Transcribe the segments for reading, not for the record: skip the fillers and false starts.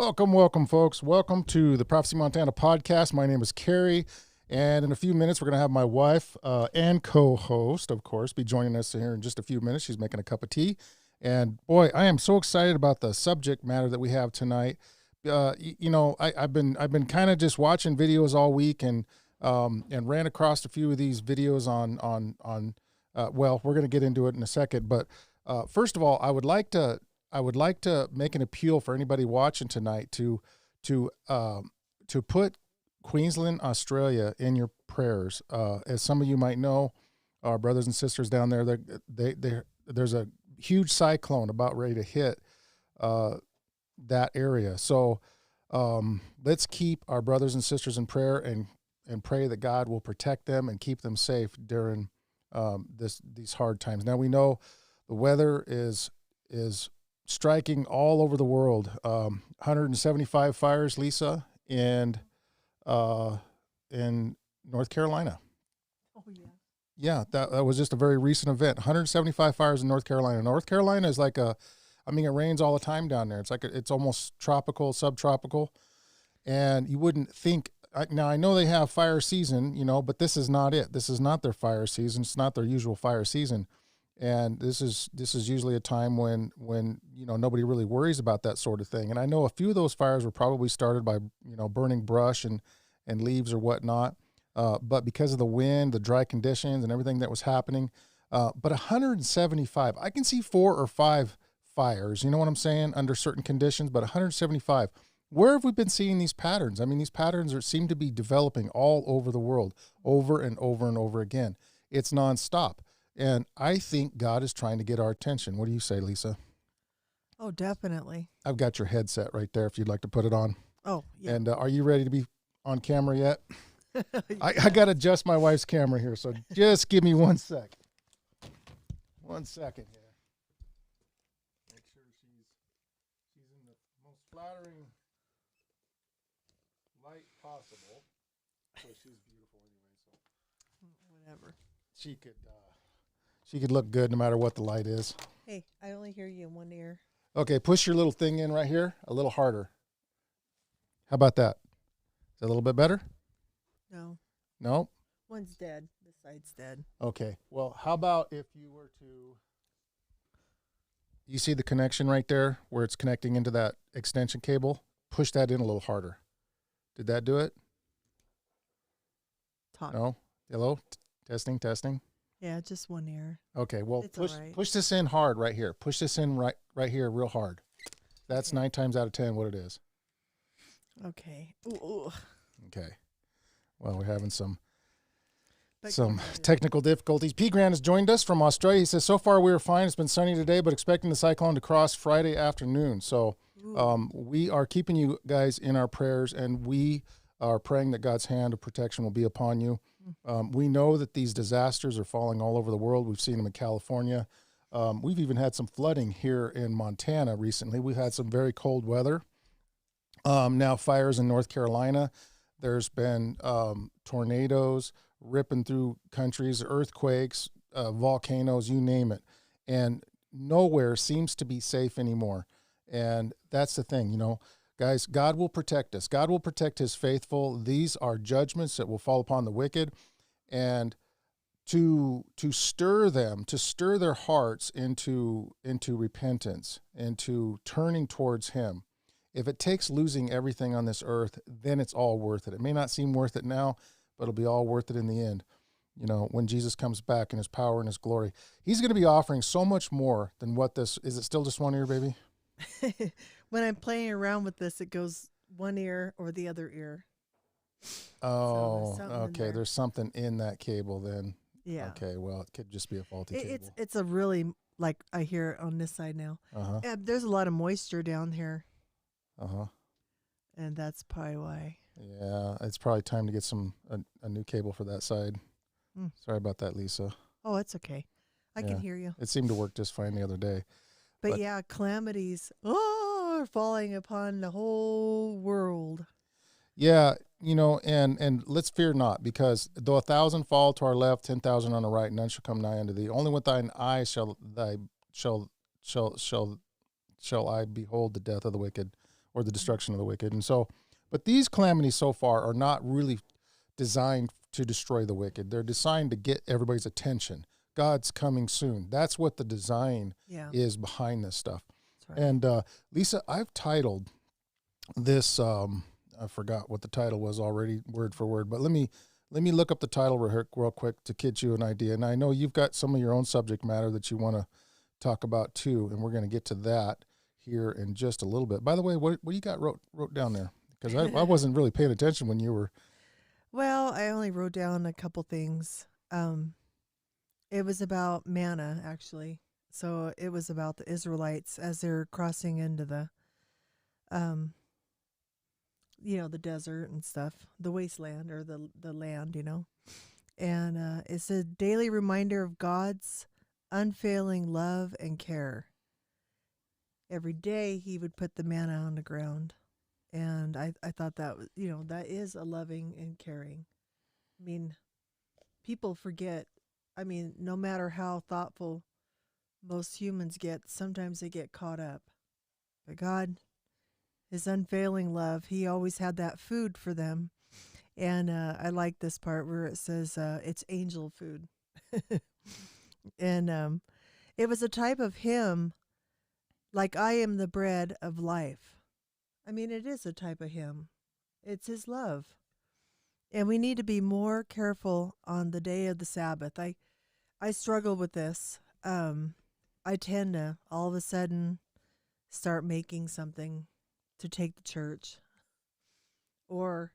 Welcome, folks. Welcome to the Prophecy Montana podcast. My name is Carrie, and in a few minutes, we're going to have my wife and co-host, of course, be joining us here in just a few minutes. She's making a cup of tea, and boy, I am so excited about the subject matter that we have tonight. I've been kind of just watching videos all week, and ran across a few of these videos on. Well, we're going to get into it in a second, but first of all, I would like to make an appeal for anybody watching tonight to put Queensland, Australia in your prayers. As some of you might know, our brothers and sisters down there, there's a huge cyclone about ready to hit that area. So let's keep our brothers and sisters in prayer and pray that God will protect them and keep them safe during these hard times. Now we know the weather is striking all over the world. 175 fires, Lisa, in North Carolina. Oh yeah. Yeah, that was just a very recent event. 175 fires in North Carolina. North Carolina is like it rains all the time down there. It's almost tropical, subtropical, and you wouldn't think. Now I know they have fire season, but this is not it. This is not their fire season. It's not their usual fire season. And this is usually a time when nobody really worries about that sort of thing. And I know a few of those fires were probably started by burning brush and leaves or whatnot. But because of the wind, the dry conditions, and everything that was happening, but 175, I can see 4 or 5 fires. You know what I'm saying? Under certain conditions, but 175. Where have we been seeing these patterns? I mean, these patterns seem to be developing all over the world, over and over and over again. It's nonstop. And I think God is trying to get our attention. What do you say, Lisa? Oh, definitely. I've got your headset right there if you'd like to put it on. Oh, yeah. And are you ready to be on camera yet? I got to adjust my wife's camera here, so just give me 1 sec. 1 second here. Make sure she's in the most flattering light possible. So she's beautiful anyway. So Whatever. she could look good no matter what the light is. Hey, I only hear you in one ear. Okay, push your little thing in right here a little harder. How about that? Is that a little bit better? No. No? One's dead. This side's dead. Okay. Well, how about if you were to... You see the connection right there where it's connecting into that extension cable? Push that in a little harder. Did that do it? Talk. No? Hello? Testing. Yeah, just one ear. Okay, well, It's all right. push this in hard right here. Push this in right here real hard. That's Okay. 9 times out of 10 what it is. Okay. Ooh. Okay. Well, we're having some But technical difficulties. P. Grant has joined us from Australia. He says, so far we are fine. It's been sunny today, but expecting the cyclone to cross Friday afternoon. So we are keeping you guys in our prayers, and we are praying that God's hand of protection will be upon you. We know that these disasters are falling all over the world. We've seen them in California. We've even had some flooding here in Montana recently. We've had some very cold weather. Now fires in North Carolina. There's been tornadoes ripping through countries, earthquakes, volcanoes, you name it. And nowhere seems to be safe anymore. And that's the thing, guys, God will protect us. God will protect his faithful. These are judgments that will fall upon the wicked. And to stir them, to stir their hearts into repentance, into turning towards him. If it takes losing everything on this earth, then it's all worth it. It may not seem worth it now, but it'll be all worth it in the end. When Jesus comes back in his power and his glory, he's going to be offering so much more than what this is. It still just one ear, baby? When I'm playing around with this, it goes one ear or the other ear. Oh, So there's okay. There's something in that cable then. Yeah. Okay, well, it could just be a faulty cable. It's a really, like I hear it on this side now. Uh-huh. There's a lot of moisture down here. Uh-huh. And that's probably why. Yeah, it's probably time to get a new cable for that side. Sorry about that, Lisa. Oh, it's okay. I can hear you. It seemed to work just fine the other day. But yeah, calamities are falling upon the whole world. Yeah, and let's fear not, because though 1,000 fall to our left, 10,000 on the right, none shall come nigh unto thee. Only with thine eyes shall I behold the death of the wicked or the destruction of the wicked. And so, but these calamities so far are not really designed to destroy the wicked. They're designed to get everybody's attention. God's coming soon. That's what the design is behind this stuff. Right. And Lisa, I've titled this, I forgot what the title was already word for word, but let me look up the title real quick to get you an idea. And I know you've got some of your own subject matter that you want to talk about too, and we're going to get to that here in just a little bit. By the way, what you got wrote down there? Because I wasn't really paying attention when you were. Well, I only wrote down a couple things. It was about manna, actually. So it was about the Israelites as they're crossing into the, the desert and stuff, the wasteland or the land, And it's a daily reminder of God's unfailing love and care. Every day he would put the manna on the ground. And I thought that was, that is a loving and caring. I mean, people forget. I mean, no matter how thoughtful most humans get, sometimes they get caught up. But God, his unfailing love, he always had that food for them. And I like this part where it says it's angel food. And it was a type of hymn, like I am the bread of life. I mean, it is a type of hymn. It's his love. And we need to be more careful on the day of the Sabbath. I struggle with this. I tend to all of a sudden start making something to take to church. Or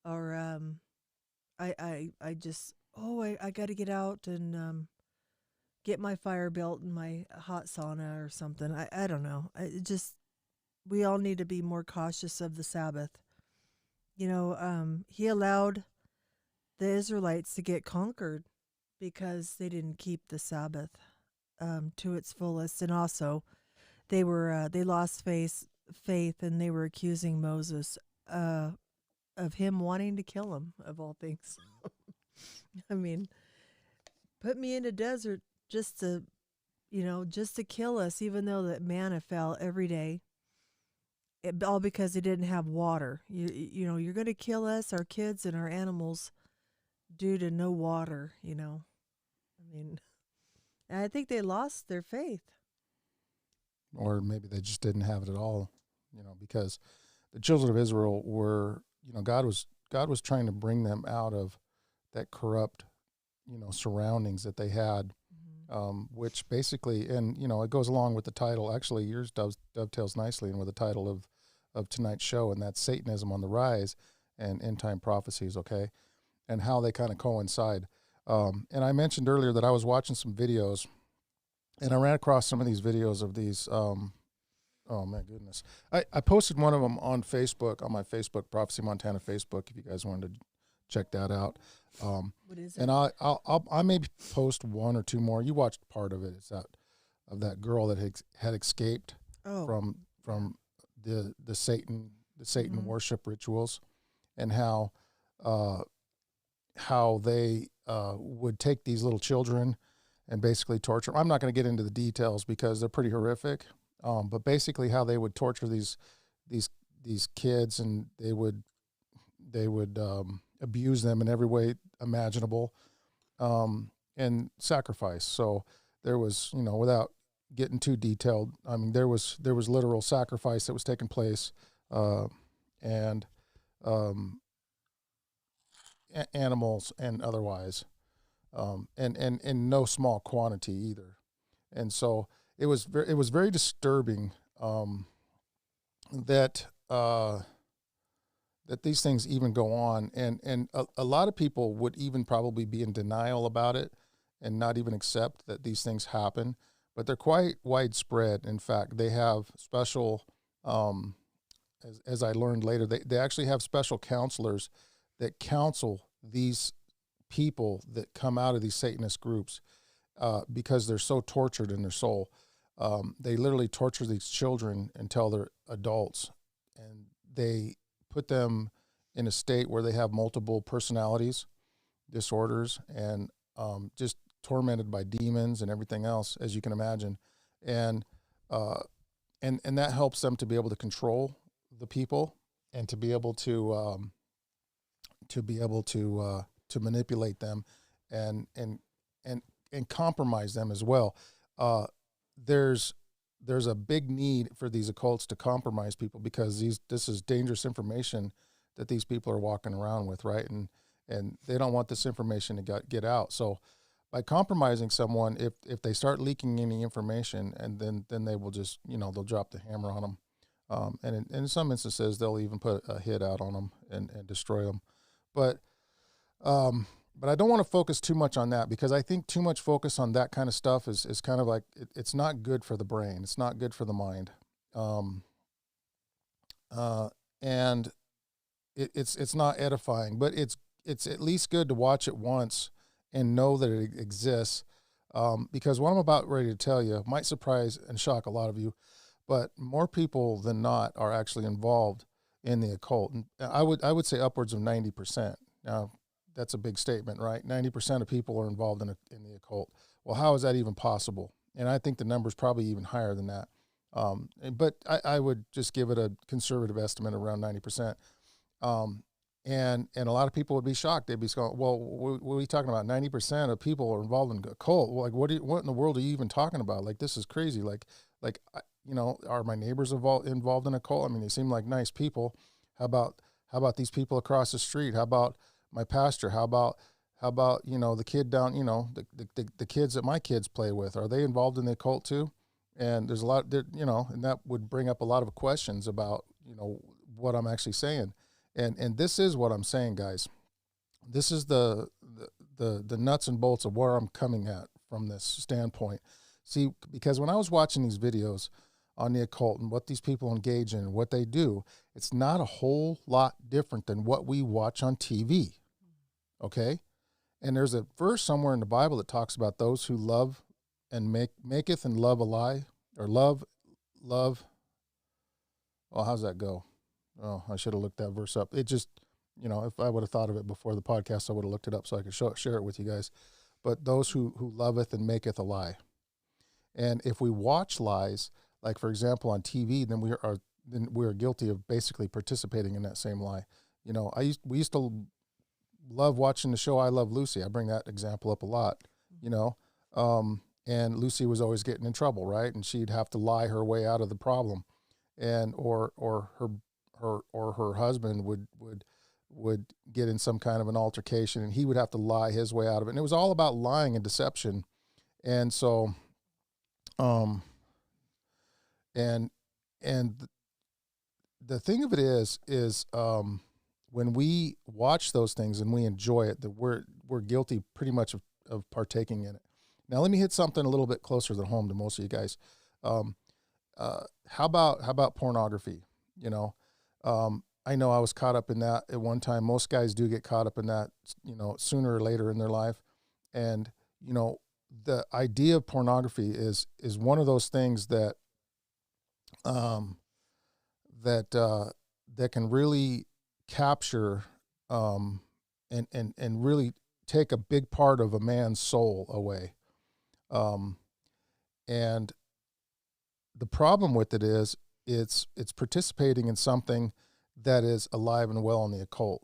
I just, I got to get out and get my fire built and my hot sauna or something. I don't know. We all need to be more cautious of the Sabbath. He allowed the Israelites to get conquered because they didn't keep the Sabbath to its fullest, and also they lost faith, and they were accusing Moses of him wanting to kill him, of all things. I mean, put me in a desert just to kill us, even though that manna fell every day. All because they didn't have water. You're going to kill us, our kids, and our animals due to no water, I mean, and I think they lost their faith. Or maybe they just didn't have it at all, because the children of Israel were, God was trying to bring them out of that corrupt, surroundings that they had, which basically, and, it goes along with the title. Actually, yours dovetails nicely in with the title of tonight's show, and that's Satanism on the Rise and End Time Prophecies, okay, and how they kind of coincide. And I mentioned earlier that I was watching some videos, and I ran across some of these videos of these, oh my goodness. I posted one of them on Facebook, on my Facebook, Prophecy Montana Facebook, if you guys wanted to check that out. What is it? And I maybe post one or two more. You watched part of it. It's that girl that had escaped from the Satan worship rituals, and how they would take these little children and basically torture them. I'm not going to get into the details because they're pretty horrific. But basically how they would torture these kids, and they would abuse them in every way imaginable, and sacrifice. So there was, without getting too detailed, I mean, there was literal sacrifice that was taking place, and animals and otherwise, and in no small quantity either. And so it was very disturbing, that these things even go on, and a lot of people would even probably be in denial about it and not even accept that these things happen, but they're quite widespread. In fact, they have special, as I learned later, they actually have special counselors that counsel these people that come out of these Satanist groups, because they're so tortured in their soul. They literally torture these children until they're adults, and they put them in a state where they have multiple personalities disorders, and just tormented by demons and everything else, as you can imagine. And that helps them to be able to control the people and to be able to manipulate them and compromise them as well. There's a big need for these occults to compromise people because this is dangerous information that these people are walking around with, right? And they don't want this information to get out. So by compromising someone, if they start leaking any information, and then they will just, they'll drop the hammer on them. And in some instances, they'll even put a hit out on them and destroy them. But I don't want to focus too much on that, because I think too much focus on that kind of stuff is kind of like, it's not good for the brain. It's not good for the mind. And it's not edifying, but it's at least good to watch it once and know that it exists. Because what I'm about ready to tell you might surprise and shock a lot of you, but more people than not are actually involved in the occult. And I would say upwards of 90%. Now, that's a big statement, right? 90% of people are involved in the occult. Well, how is that even possible? And I think the number's probably even higher than that. But I would just give it a conservative estimate around 90%. And a lot of people would be shocked. They'd be going, well, what are you talking about? 90% of people are involved in a cult. Like, what in the world are you even talking about? Like, this is crazy. Like, are my neighbors involved in a cult? I mean, they seem like nice people. How about these people across the street? How about my pastor? How about the kid down, the kids that my kids play with? Are they involved in the occult too? And there's a lot there, and that would bring up a lot of questions about, what I'm actually saying. And this is what I'm saying, guys. This is the nuts and bolts of where I'm coming at from this standpoint. See, because when I was watching these videos on the occult and what these people engage in and what they do, it's not a whole lot different than what we watch on TV. Okay? And there's a verse somewhere in the Bible that talks about those who love and maketh and love a lie, or love. Well, how's that go? Oh, I should have looked that verse up. It just, if I would have thought of it before the podcast, I would have looked it up so I could share it with you guys. But those who loveth and maketh a lie. And if we watch lies, like for example on TV, then we are guilty of basically participating in that same lie. We used to love watching the show I Love Lucy. I bring that example up a lot. And Lucy was always getting in trouble, right? And she'd have to lie her way out of the problem, and or her husband would get in some kind of an altercation, and he would have to lie his way out of it. And it was all about lying and deception. And so, and the thing of it is when we watch those things and we enjoy it, that we're guilty pretty much of partaking in it. Now, let me hit something a little bit closer to home to most of you guys. How about pornography? I know I was caught up in that at one time. Most guys do get caught up in that, sooner or later in their life. And, the idea of pornography is one of those things that can really capture and really take a big part of a man's soul away. And the problem with it is it's participating in something that is alive and well in the occult.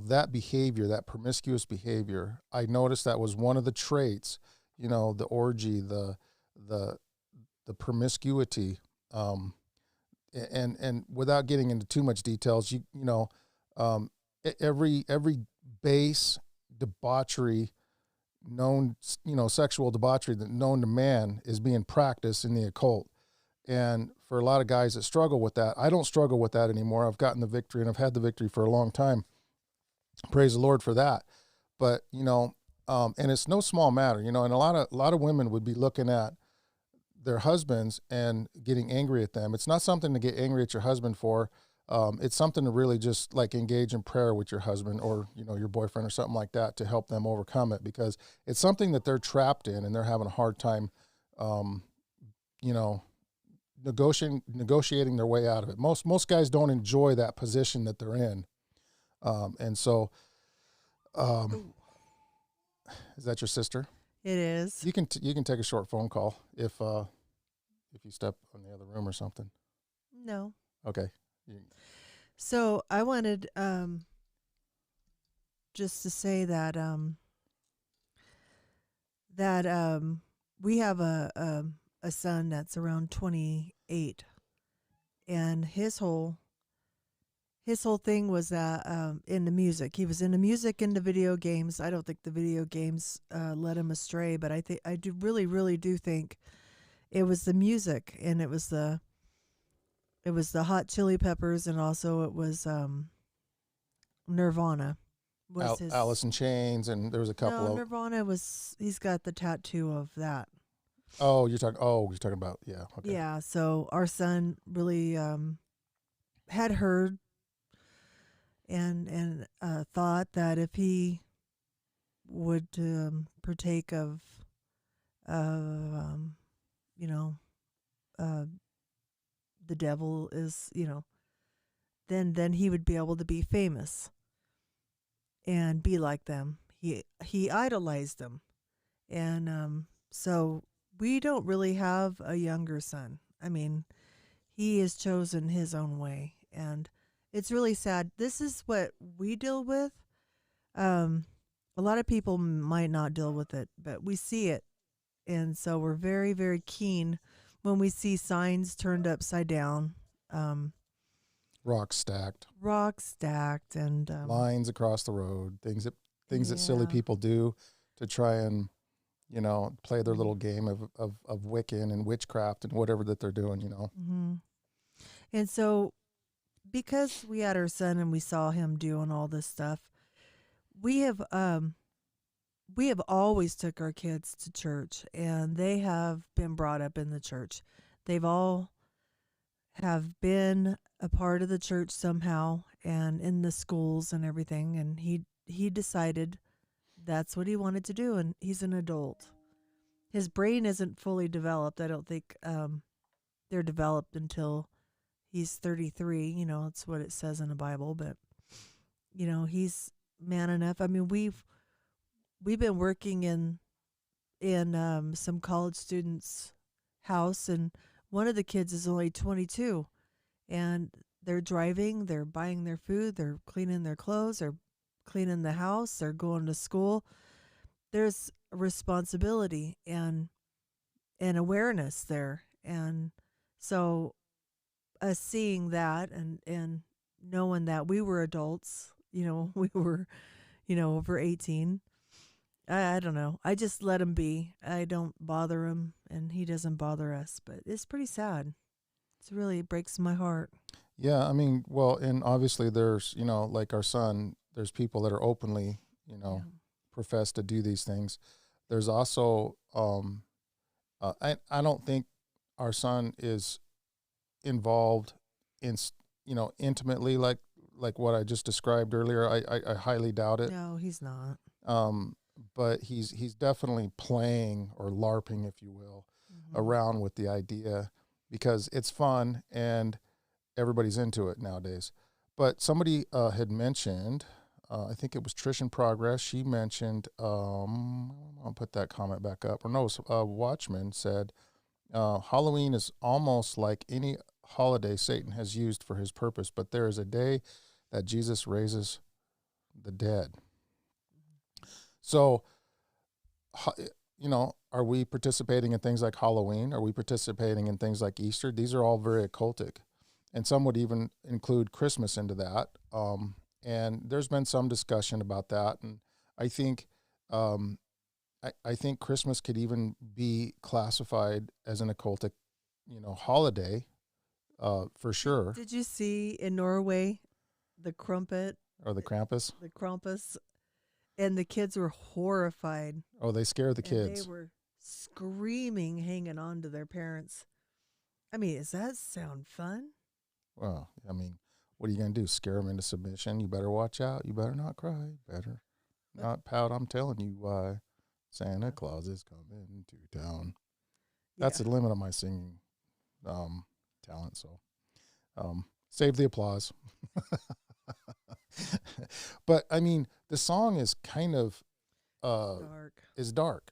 That behavior, that promiscuous behavior, I noticed that was one of the traits, the orgy, the promiscuity, and without getting into too much details, every base debauchery known, sexual debauchery that known to man is being practiced in the occult. And for a lot of guys that struggle with that, I don't struggle with that anymore. I've gotten the victory, and I've had the victory for a long time. Praise the Lord for that. But, and it's no small matter, and a lot of women would be looking at their husbands and getting angry at them. It's not something to get angry at your husband for. It's something to really just like engage in prayer with your husband or, your boyfriend or something like that to help them overcome it, because it's something that they're trapped in and they're having a hard time, negotiating their way out of it. Most guys don't enjoy that position that they're in. And so, is that your sister? It is. You can take a short phone call if you step in the other room or something. No. Okay. So I wanted just to say that we have a son that's around 28, and his whole thing was in the music. He was into music, into video games. I don't think the video games led him astray, but I do really do think it was the music, and it was the Hot Chili Peppers, and also it was Nirvana. Was his Alice in Chains, and there was a couple No, of. Nirvana was, he's got the tattoo of that. Oh, you're talking about, yeah, okay. Yeah, so our son really had heard and thought that if he would partake of um, you know uh, the devil is, then he would be able to be famous and be like them. He idolized them, and so we don't really have a younger son. I mean, he has chosen his own way, and it's really sad. This is what we deal with. Um, a lot of people might not deal with it, but we see it, and so we're very, very keen when we see signs turned upside down, um, Rocks stacked, rocks stacked, and lines across the road, things that silly yeah. people do to try and play their little Mhm. game of Wiccan and witchcraft and whatever that they're doing. Mhm. And so, because we had our son and we saw him doing all this stuff, we have um we have always took our kids to church, and they have been brought up in the church. They've all have been a part of the church somehow and in the schools and everything, and he decided that's what he wanted to do, and he's an adult. His brain isn't fully developed. I don't think they're developed until he's 33. It's what it says in the Bible, but he's man enough. I mean, we've been working in some college students' house, and one of the kids is only 22, and they're driving, they're buying their food, they're cleaning their clothes, they're cleaning the house, they're going to school. There's a responsibility and awareness there, and so us seeing that and knowing that we were adults, we were over 18. I don't know. I just let him be. I don't bother him, and he doesn't bother us. But it's pretty sad. It's really breaks my heart. Yeah, I mean, well, and obviously there's, like our son, there's people that are openly, Yeah. profess to do these things. There's also, I don't think our son is involved intimately like what I just described earlier. I highly doubt it. No, he's not. Um, but he's definitely playing or LARPing, if you will, Hmm. around with the idea because it's fun and everybody's into it nowadays. But somebody had mentioned, I think it was Trish in Progress. She mentioned, I'll put that comment back up. Or no, Watchman said, Halloween is almost like any holiday Satan has used for his purpose, but there is a day that Jesus raises the dead. So, are we participating in things like Halloween? Are we participating in things like Easter? These are all very occultic. And some would even include Christmas into that. And there's been some discussion about that. And I think, I think Christmas could even be classified as an occultic, holiday, for sure, Did you see in Norway the crumpet, or the Krampus. the Krampus, and the kids were horrified, Oh, they scare the and they kids. were screaming, hanging on to their parents. I mean, does that sound fun? Well, I mean, what are you going to do? Scare them into submission? You better watch out. You better not cry. Better not pout. I'm telling you why. Santa Claus is coming to town. That's Yeah. the limit of my singing talent. So save the applause. But I mean, the song is kind of Dark, is dark,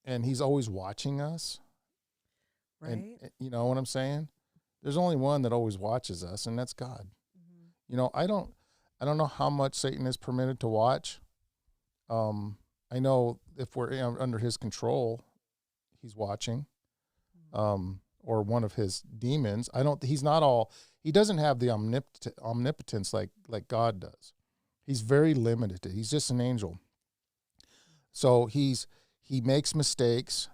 and he's always watching us. And right? you know what I'm saying? there's only one that always watches us, and that's God. You know, I don't know how much Satan is permitted to watch. I know if we're under his control, he's watching. Or one of his demons. He doesn't have the omnipotence like God does. He's very limited. He's just an angel. So he makes mistakes.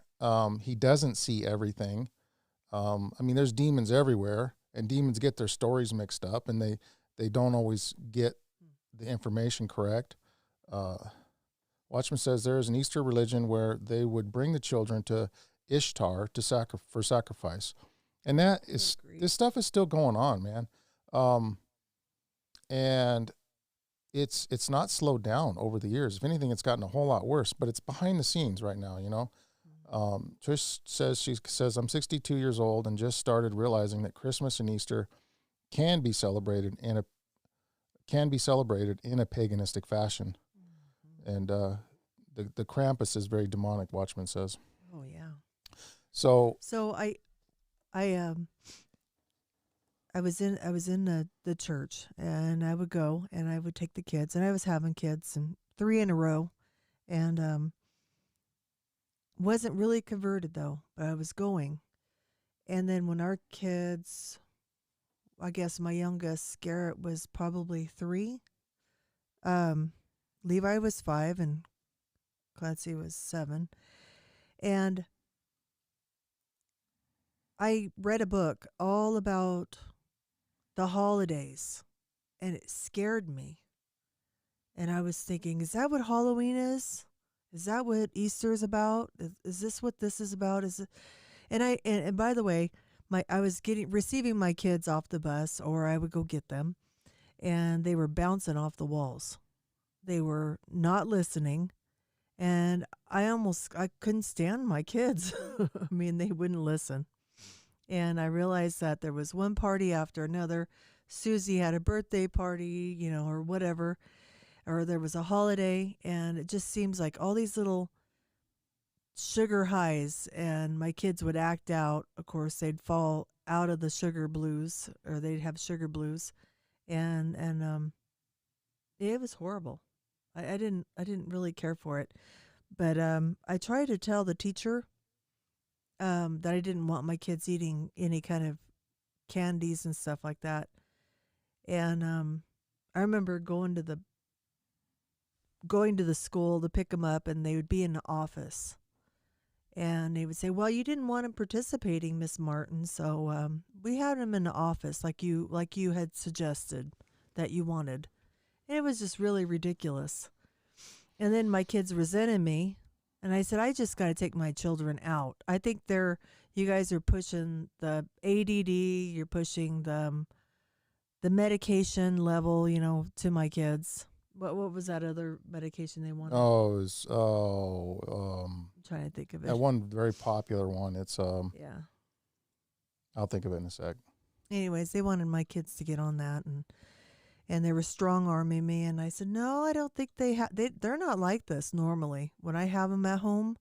He doesn't see everything. I mean, there's demons everywhere, and demons get their stories mixed up, and they don't always get the information correct. Watchman says there is an Easter religion where they would bring the children to Ishtar for sacrifice, and this stuff is still going on, man. And it's not slowed down over the years. If anything, it's gotten a whole lot worse. But it's behind the scenes right now, you know. Trish says I'm 62 years old and just started realizing that Christmas and Easter can be celebrated in a paganistic fashion, and the Krampus is very demonic. Watchman says. Oh yeah. So I was in the church, and I would go and I would take the kids, and I was having kids and 3 in a row, and wasn't really converted though, but I was going. And then when our kids, I guess my youngest, Garrett, was probably 3, Levi was 5, and Clancy was 7, and I read a book all about the holidays, and it scared me. And I was thinking, is that what Halloween is? Is that what Easter is about? Is this what this is about? Is it? And by the way, I was receiving my kids off the bus, or I would go get them, and they were bouncing off the walls. They were not listening, and I couldn't stand my kids. I mean, they wouldn't listen. And I realized that there was one party after another. Susie had a birthday party, you know, or whatever, or there was a holiday, and it just seems like all these little sugar highs, and my kids would act out. Of course, they'd fall out of the sugar blues, or they'd have sugar blues, and it was horrible. I didn't really care for it, but I tried to tell the teacher that I didn't want my kids eating any kind of candies and stuff like that. And I remember going to the school to pick them up, and they would be in the office, and they would say, "Well, you didn't want them participating, Miss Martin, so we had them in the office like you had suggested that you wanted." And it was just really ridiculous. And then my kids resented me. And I said, I just got to take my children out. I think you guys are pushing the ADD, you're pushing the medication level, you know, to my kids. What was that other medication they wanted? I'm trying to think of it. That one very popular one. It's yeah. I'll think of it in a sec. Anyways, they wanted my kids to get on that, and they were strong-arming me, and I said, no, I don't think they're not like this normally. When I have them at home,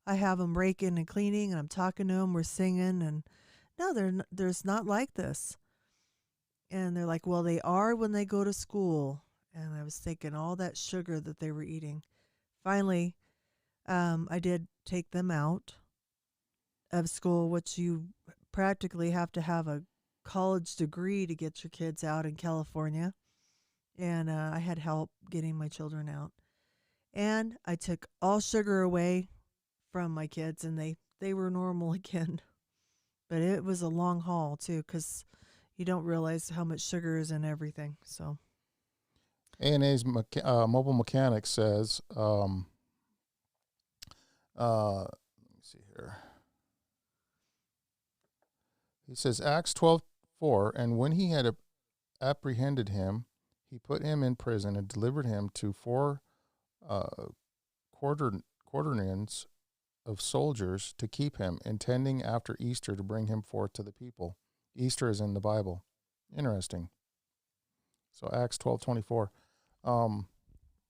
I have them raking and cleaning, and I'm talking to them, we're singing, and no, there's not like this. And they're like, well, they are when they go to school. And I was thinking all that sugar that they were eating. Finally, I did take them out of school, which you practically have to have a college degree to get your kids out in California. And I had help getting my children out. And I took all sugar away from my kids, and they were normal again. But it was a long haul, too, because you don't realize how much sugar is in everything. So A&A's mobile mechanic says, let me see here. He says, Acts 12:4, and when he had apprehended him, he put him in prison and delivered him to 4 quaternions of soldiers to keep him, intending after Easter to bring him forth to the people. Easter is in the Bible. Interesting. So Acts 12:24.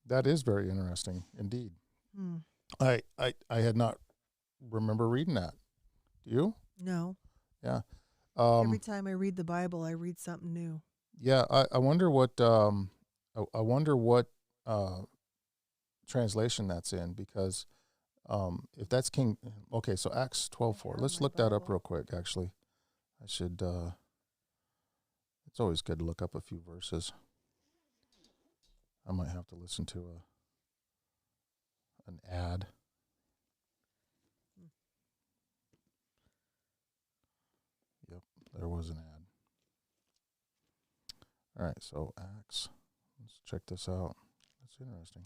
That is very interesting indeed. I had not remember reading that. Do you? No. Yeah. Every time I read the Bible, I read something new. Yeah, I wonder what I wonder what uh, translation that's in, because if that's King, okay, so Acts 12:4. I have Let's my look that up Bible. real quick. Actually, I should. It's always good to look up a few verses. I might have to listen to an ad. Yep, there was an ad. All right, so Acts. Let's check this out. That's interesting.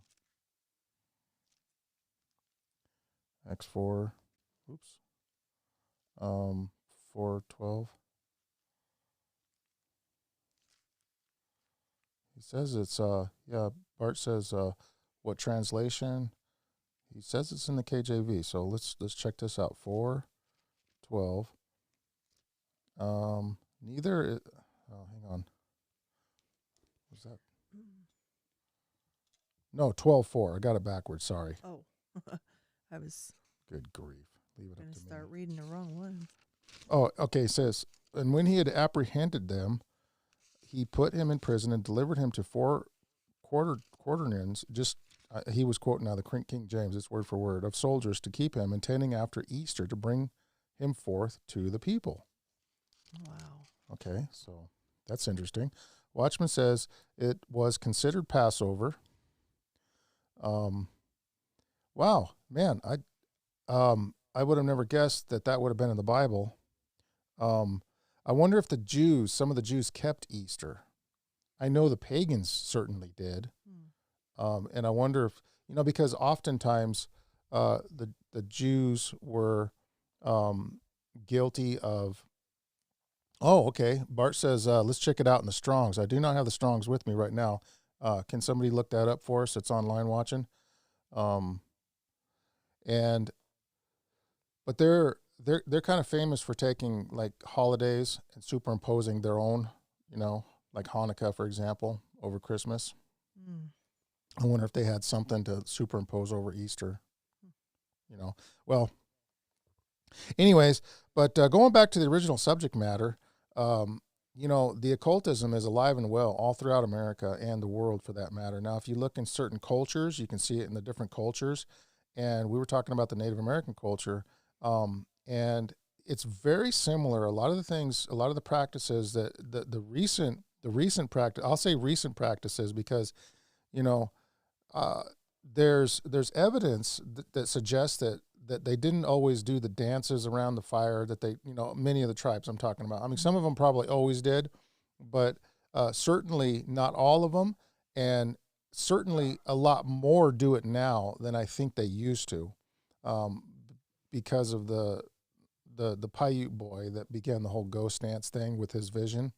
Acts 4. Oops. 4:12. He says it's yeah. Bart says what translation? He says it's in the KJV. So let's check this out. 4:12. Neither. Oh, hang on. Was that? No, 12:4. I got it backwards. Sorry. Oh, I was Good grief. Leave it going up to to me. start reading the wrong one. Oh, okay. It says, and when he had apprehended them, he put him in prison and delivered him to four quaternions. Just he was quoting now the King James. It's word for word of soldiers to keep him, intending after Easter to bring him forth to the people. Wow. Okay, so that's interesting. Watchman says it was considered Passover. Wow, man, I would have never guessed that would have been in the Bible. I wonder if some of the Jews kept Easter. I know the pagans certainly did. And I wonder if, because oftentimes the Jews were guilty of, oh, okay. Bart says, let's check it out in the Strongs. I do not have the Strongs with me right now. Can somebody look that up for us? It's online watching. But they're kind of famous for taking like holidays and superimposing their own, like Hanukkah, for example, over Christmas. I wonder if they had something to superimpose over Easter, Well, anyways, but going back to the original subject matter, the occultism is alive and well all throughout America and the world for that matter. Now, if you look in certain cultures, you can see it in the different cultures. And we were talking about the Native American culture, and it's very similar. A lot of the practices that the recent practice, I'll say recent practices because, there's evidence that suggests that they didn't always do the dances around the fire that they, many of the tribes I'm talking about. I mean, some of them probably always did, but certainly not all of them. And certainly a lot more do it now than I think they used to, because of the Paiute boy that began the whole ghost dance thing with his vision.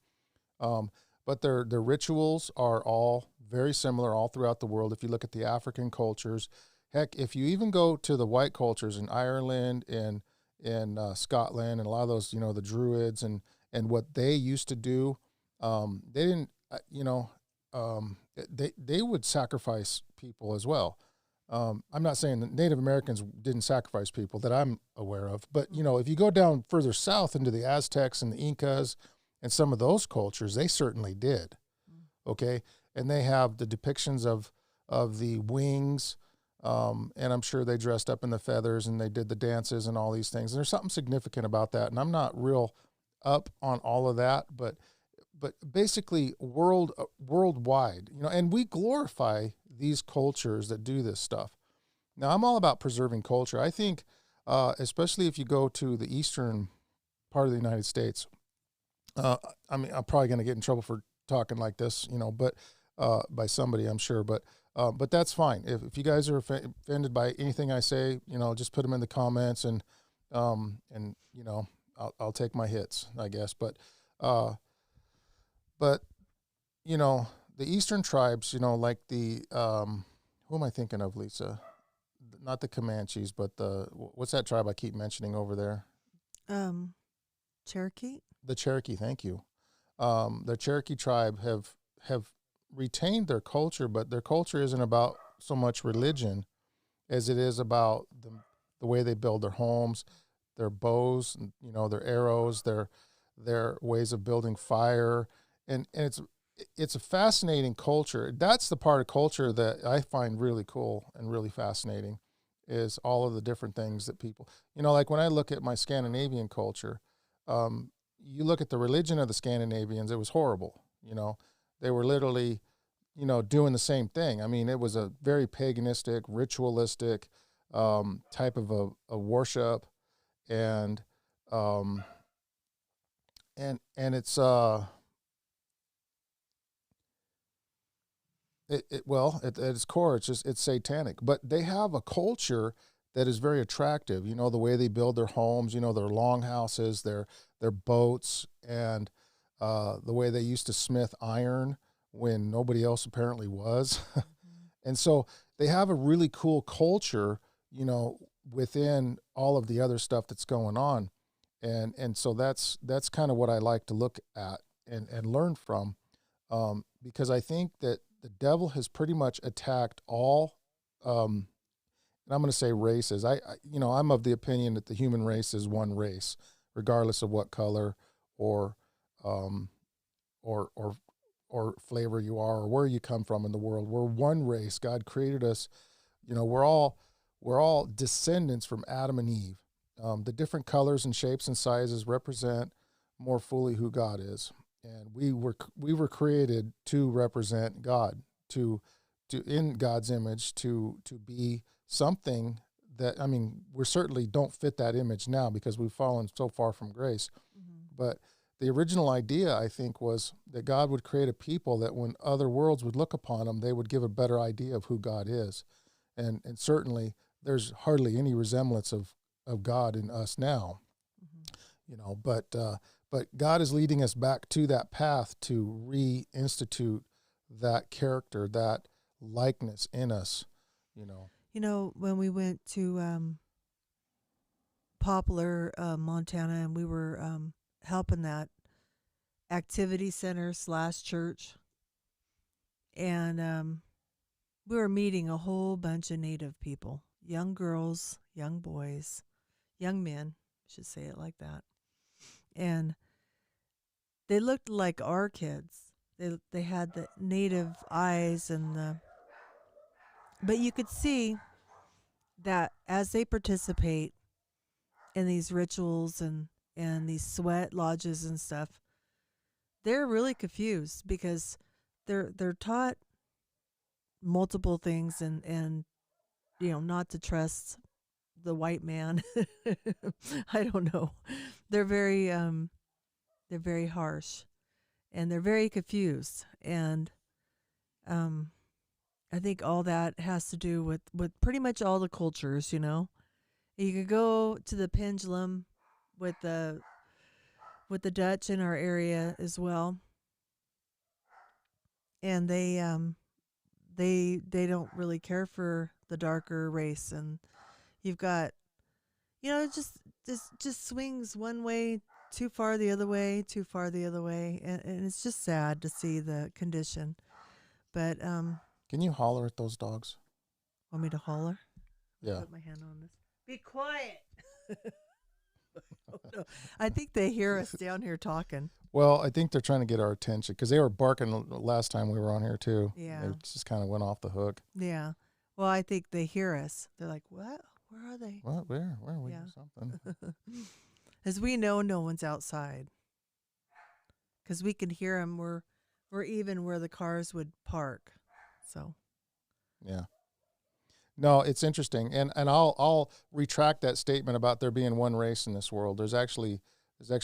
But their rituals are all very similar all throughout the world. If you look at the African cultures, heck, if you even go to the white cultures in Ireland and in Scotland and a lot of those, the Druids and what they used to do, they didn't, they would sacrifice people as well. I'm not saying that Native Americans didn't sacrifice people that I'm aware of, but if you go down further south into the Aztecs and the Incas and some of those cultures, they certainly did. Okay, and they have the depictions of the wings, and I'm sure they dressed up in the feathers and they did the dances and all these things. And there's something significant about that, and I'm not real up on all of that, but basically worldwide, and we glorify these cultures that do this stuff. Now, I'm all about preserving culture. I think, especially if you go to the eastern part of the United States, I'm probably going to get in trouble for talking like this, but by somebody, I'm sure. But that's fine. If you guys are offended by anything I say, just put them in the comments, and I'll take my hits, I guess. But the eastern tribes, like the who am I thinking of, Lisa? Not the Comanches, but what's that tribe I keep mentioning over there? Cherokee. The Cherokee. Thank you. The Cherokee tribe have retained their culture, but their culture isn't about so much religion as it is about the way they build their homes, their bows, their arrows, their their ways of building fire, and it's a fascinating culture. That's the part of culture that I find really cool and really fascinating, is all of the different things that people, like when I look at my Scandinavian culture, you look at the religion of the Scandinavians, it was horrible. They were literally, doing the same thing. I mean, it was a very paganistic, ritualistic type of a worship, and um, and it's at its core, it's satanic. But they have a culture that is very attractive. The way they build their homes, their long houses, their boats, and the way they used to smith iron when nobody else apparently was. And so they have a really cool culture, within all of the other stuff that's going on. And so that's kind of what I like to look at and learn from, because I think that the devil has pretty much attacked all, and I'm going to say races. I'm of the opinion that the human race is one race, regardless of what color or um, or flavor you are, or where you come from in the world. We're one race. God created us. We're all descendants from Adam and Eve. The different colors and shapes and sizes represent more fully who God is, and we were created to represent God, to in God's image, to be something that, we certainly don't fit that image now because we've fallen so far from grace. But the original idea, I think, was that God would create a people that when other worlds would look upon them, they would give a better idea of who God is. And certainly there's hardly any resemblance of God in us now, but God is leading us back to that path to reinstitute that character, that likeness in us, When we went to Poplar, Montana, and we were helping that activity center / church, and we were meeting a whole bunch of Native people, young girls, young boys, young men, I should say it like that, and they looked like our kids. They had the Native eyes but you could see that as they participate in these rituals and these sweat lodges and stuff, they're really confused because they're taught multiple things and not to trust the white man. I don't know. They're very they're very harsh and they're very confused, and I think all that has to do with pretty much all the cultures. You could go to the pendulum with the Dutch in our area as well, and they don't really care for the darker race, and you've got it just swings one way too far the other way, too far the other way, and it's just sad to see the condition. But Can you holler at those dogs? want me to holler? Yeah. Put my hand on this. Be quiet. No. I think they hear us down here talking. Well, I think they're trying to get our attention because they were barking last time we were on here too. Yeah. They just kind of went off the hook. Yeah. Well, I think they hear us. They're like, "What? Where are they?" What? Where are we? Yeah. Something. As we know, no one's outside because we can hear them. We're even where the cars would park. So. Yeah. No, it's interesting, and I'll retract that statement about there being one race in this world. There's actually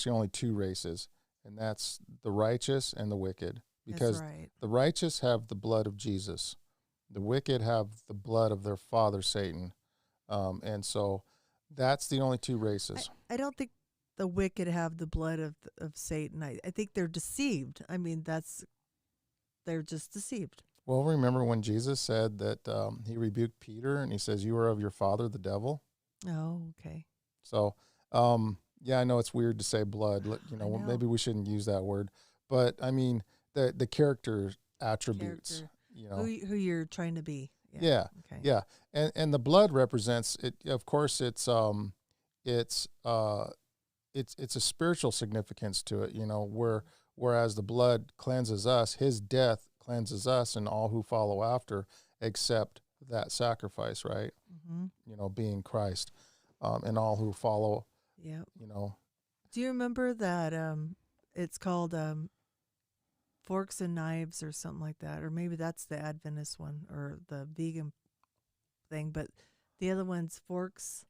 only two races, and that's the righteous and the wicked. Because that's right. The righteous have the blood of Jesus, the wicked have the blood of their father Satan, and so that's the only two races. I don't think the wicked have the blood of Satan. I think they're deceived. They're just deceived. Well, remember when Jesus said that he rebuked Peter and he says, "You are of your father, the devil." Oh, okay. So, yeah, I know it's weird to say blood. Maybe we shouldn't use that word. But, the character attributes, Who you're trying to be. Yeah. Okay. Yeah. And the blood represents it. Of course, it's it's a spiritual significance to it, whereas the blood cleanses us, his death cleanses us and all who follow after, except that sacrifice, right? Mm-hmm. Being Christ, and all who follow, Yeah. Do you remember that it's called Forks and Knives or something like that? Or maybe that's the Adventist one or the vegan thing, but the other one's Forks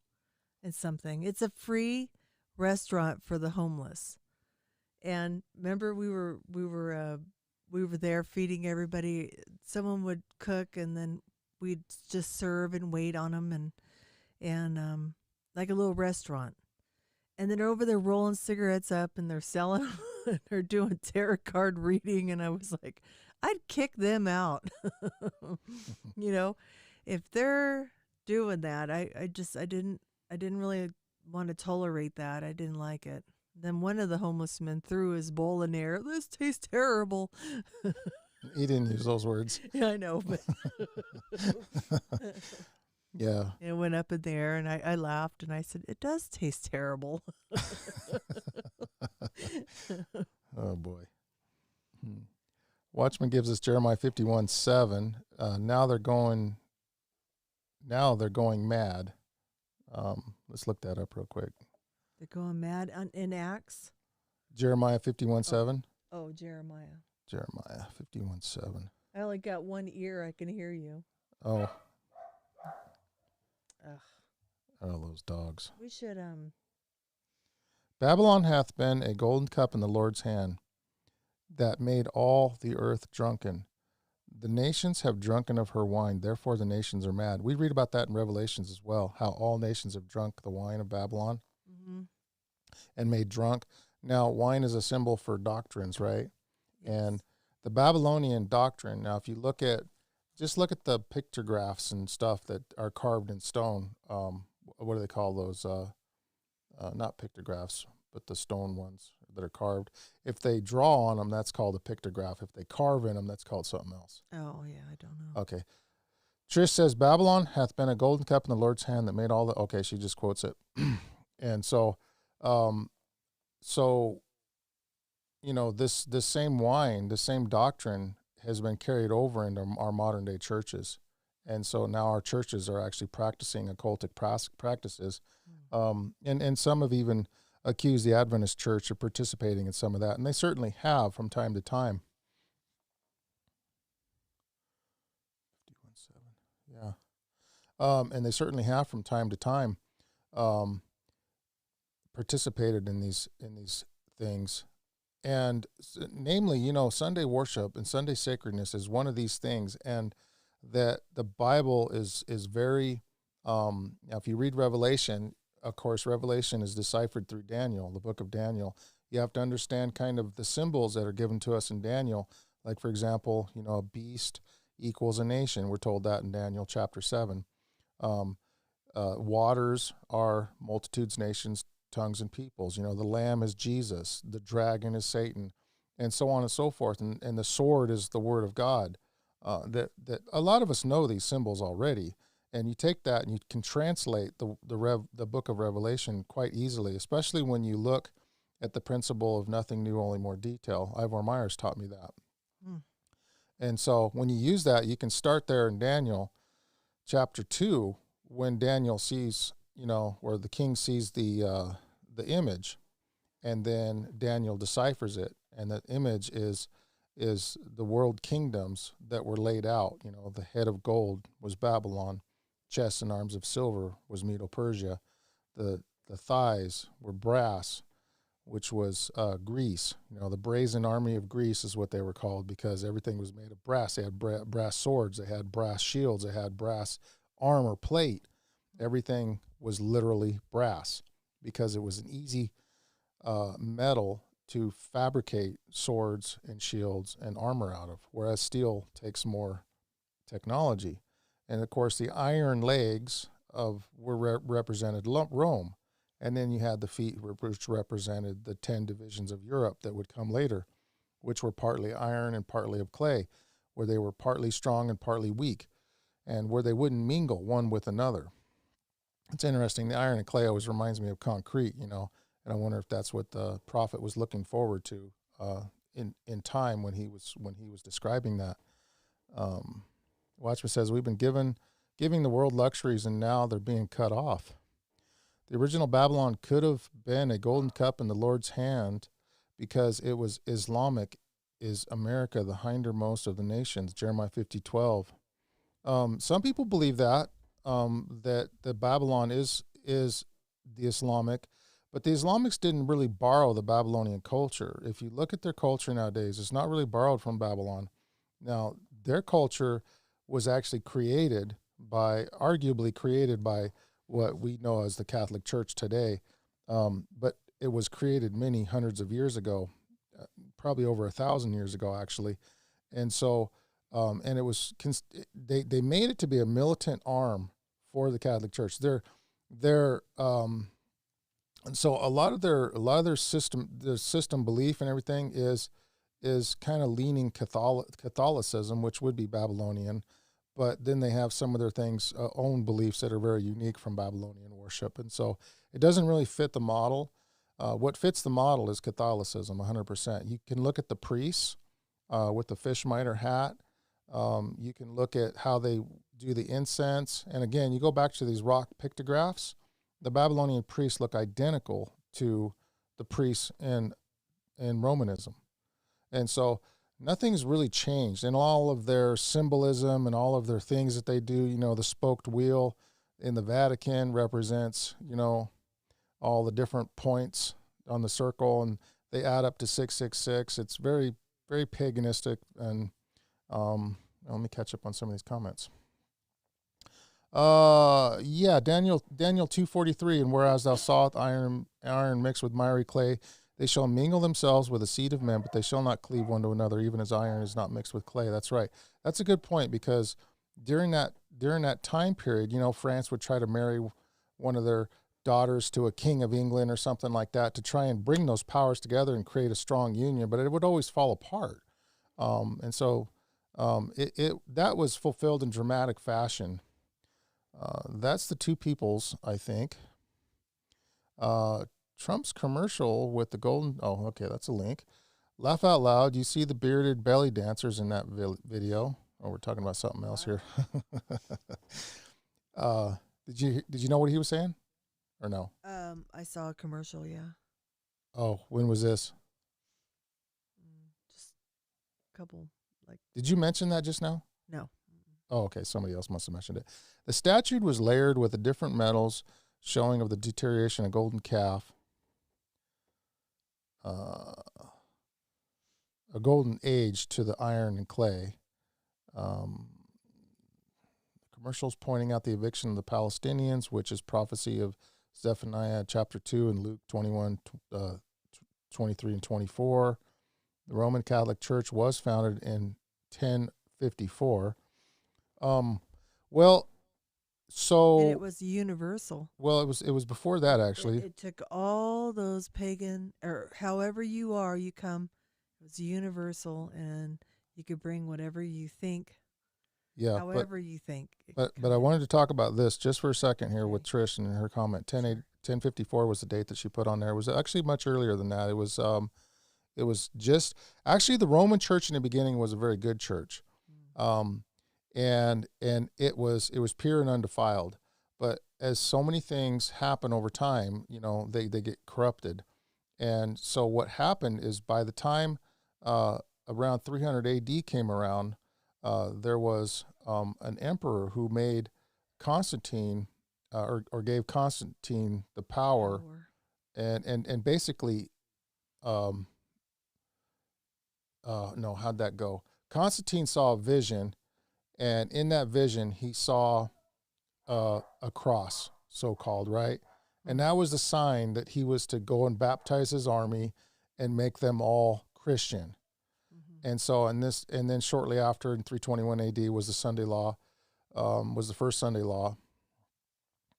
and something. It's a free restaurant for the homeless. And remember we were there feeding everybody. Someone would cook and then we'd just serve and wait on them and like a little restaurant. And then over there rolling cigarettes up and they're selling them. They're doing tarot card reading. And I was like, I'd kick them out. If they're doing that, I didn't really want to tolerate that. I didn't like it. Then one of the homeless men threw his bowl in there. This tastes terrible. He didn't use those words. Yeah, I know, but yeah. It went up in there, and I laughed, and I said, it does taste terrible. Oh, boy. Watchman gives us Jeremiah 51:7. Now they're going mad. Let's look that up real quick. They're going mad in Acts? Jeremiah 51:7. Oh, Jeremiah. Jeremiah 51:7. I only got one ear. I can hear you. Oh. Ugh. Oh, those dogs. We should, Babylon hath been a golden cup in the Lord's hand, that made all the earth drunken. The nations have drunken of her wine, therefore the nations are mad. We read about that in Revelations as well, how all nations have drunk the wine of Babylon and made drunk. Now, wine is a symbol for doctrines, right? yes. And the Babylonian doctrine, now if you just look at the pictographs and stuff that are carved in stone. What do they call those? Not pictographs, but the stone ones that are carved. If they draw on them, that's called a pictograph. If they carve in them, that's called something else. Oh, yeah, I don't know. Okay. Trish says, Babylon hath been a golden cup in the Lord's hand that made all the... Okay, she just quotes it. And so, this same wine, the same doctrine has been carried over into our modern day churches. And so now our churches are actually practicing occultic practices. And some have even accused the Adventist church of participating in some of that. And they certainly have from time to time. 51:7. Yeah. And they certainly have from time to time participated in these things. And namely, Sunday worship and Sunday sacredness is one of these things. And that the Bible is very, now if you read Revelation, of course, Revelation is deciphered through Daniel, the book of Daniel. You have to understand kind of the symbols that are given to us in Daniel. Like, for example, a beast equals a nation. We're told that in Daniel chapter 7. Waters are multitudes, nations, tongues, and peoples. The lamb is Jesus. The dragon is Satan, and so on and so forth. And the sword is the word of God. That a lot of us know these symbols already. And you take that and you can translate the book of Revelation quite easily, especially when you look at the principle of nothing new, only more detail. Ivor Myers taught me that. And so when you use that, you can start there in Daniel chapter 2, when Daniel sees, where the king sees the image, and then Daniel deciphers it. And that image is the world kingdoms that were laid out. The head of gold was Babylon. Chest and arms of silver was Medo-Persia. The thighs were brass, which was Greece. The brazen army of Greece is what they were called, because everything was made of brass. They had brass swords. They had brass shields. They had brass armor plate. Everything was literally brass, because it was an easy metal to fabricate swords and shields and armor out of, whereas steel takes more technology. And of course, the iron legs were represented Rome, and then you had the feet, which represented the 10 divisions of Europe that would come later, which were partly iron and partly of clay, where they were partly strong and partly weak, and where they wouldn't mingle one with another. It's interesting. The iron and clay always reminds me of concrete, And I wonder if that's what the prophet was looking forward to in time when he was describing that. Watchman says, we've been giving the world luxuries, and now they're being cut off. The original Babylon could have been a golden cup in the Lord's hand because it was Islamic. Is America the hindermost of the nations? Jeremiah 50:12. Some people believe that the Babylon is the Islamic, but the Islamics didn't really borrow the Babylonian culture. If you look at their culture nowadays, it's not really borrowed from Babylon. Now, their culture was actually arguably created by what we know as the Catholic Church today, but it was created many hundreds of years ago, probably over 1,000 years ago, actually. And so, and it was, they made it to be a militant arm for the Catholic Church. And so a lot of their system belief and everything is kind of leaning Catholicism, which would be Babylonian, but then they have some of their things, own beliefs that are very unique from Babylonian worship. And so it doesn't really fit the model. What fits the model is Catholicism, 100%. You can look at the priests with the fish miter hat. You can look at how they do the incense. And again, you go back to these rock pictographs. The Babylonian priests look identical to the priests in Romanism. And so nothing's really changed in all of their symbolism and all of their things that they do. You know, the spoked wheel in the Vatican represents, you know, all the different points on the circle, and they add up to 666. It's very, very paganistic. And let me catch up on some of these comments. Yeah, Daniel 2:43, and whereas thou sawest iron mixed with miry clay, they shall mingle themselves with the seed of men, but they shall not cleave one to another, even as iron is not mixed with clay. That's right. That's a good point, because during that time period, you know, France would try to marry one of their daughters to a king of England or something like that to try and bring those powers together and create a strong union, but it would always fall apart. And so that was fulfilled in dramatic fashion. That's the two peoples, I think. Trump's commercial with the golden... Oh, okay, that's a link. Laugh out loud. You see the bearded belly dancers in that video. Oh, we're talking about something else here. Did you know what he was saying? Or no? I saw a commercial, yeah. Oh, when was this? Just a couple, like... Did you mention that just now? No. Oh, okay. Somebody else must have mentioned it. The statue was layered with the different metals, showing of the deterioration of golden calf. A golden age to the iron and clay. Commercials pointing out the eviction of the Palestinians, which is prophecy of Zephaniah chapter 2 and Luke 21, 23 and 24. The Roman Catholic Church was founded in 1054. Well, so... And it was universal. Well, it was before that, actually. It took all those pagan, or however you are, you come. It was universal, and you could bring whatever you think. Yeah, however you think. But I wanted to talk about this just for a second here with Trish and her comment. 1054 was the date that she put on there. It was actually much earlier than that. It was just actually the Roman Church in the beginning was a very good church, and it was pure and undefiled. But as so many things happen over time, you know, they get corrupted, and so what happened is by the time around 300 A.D. came around. There was an emperor who made Constantine, or gave Constantine the power. And basically, no, how'd that go? Constantine saw a vision, and in that vision, he saw a cross, so-called, right? And that was the sign that he was to go and baptize his army and make them all Christian. And so, and then shortly after, in 321 A.D., was the Sunday law, was the first Sunday law.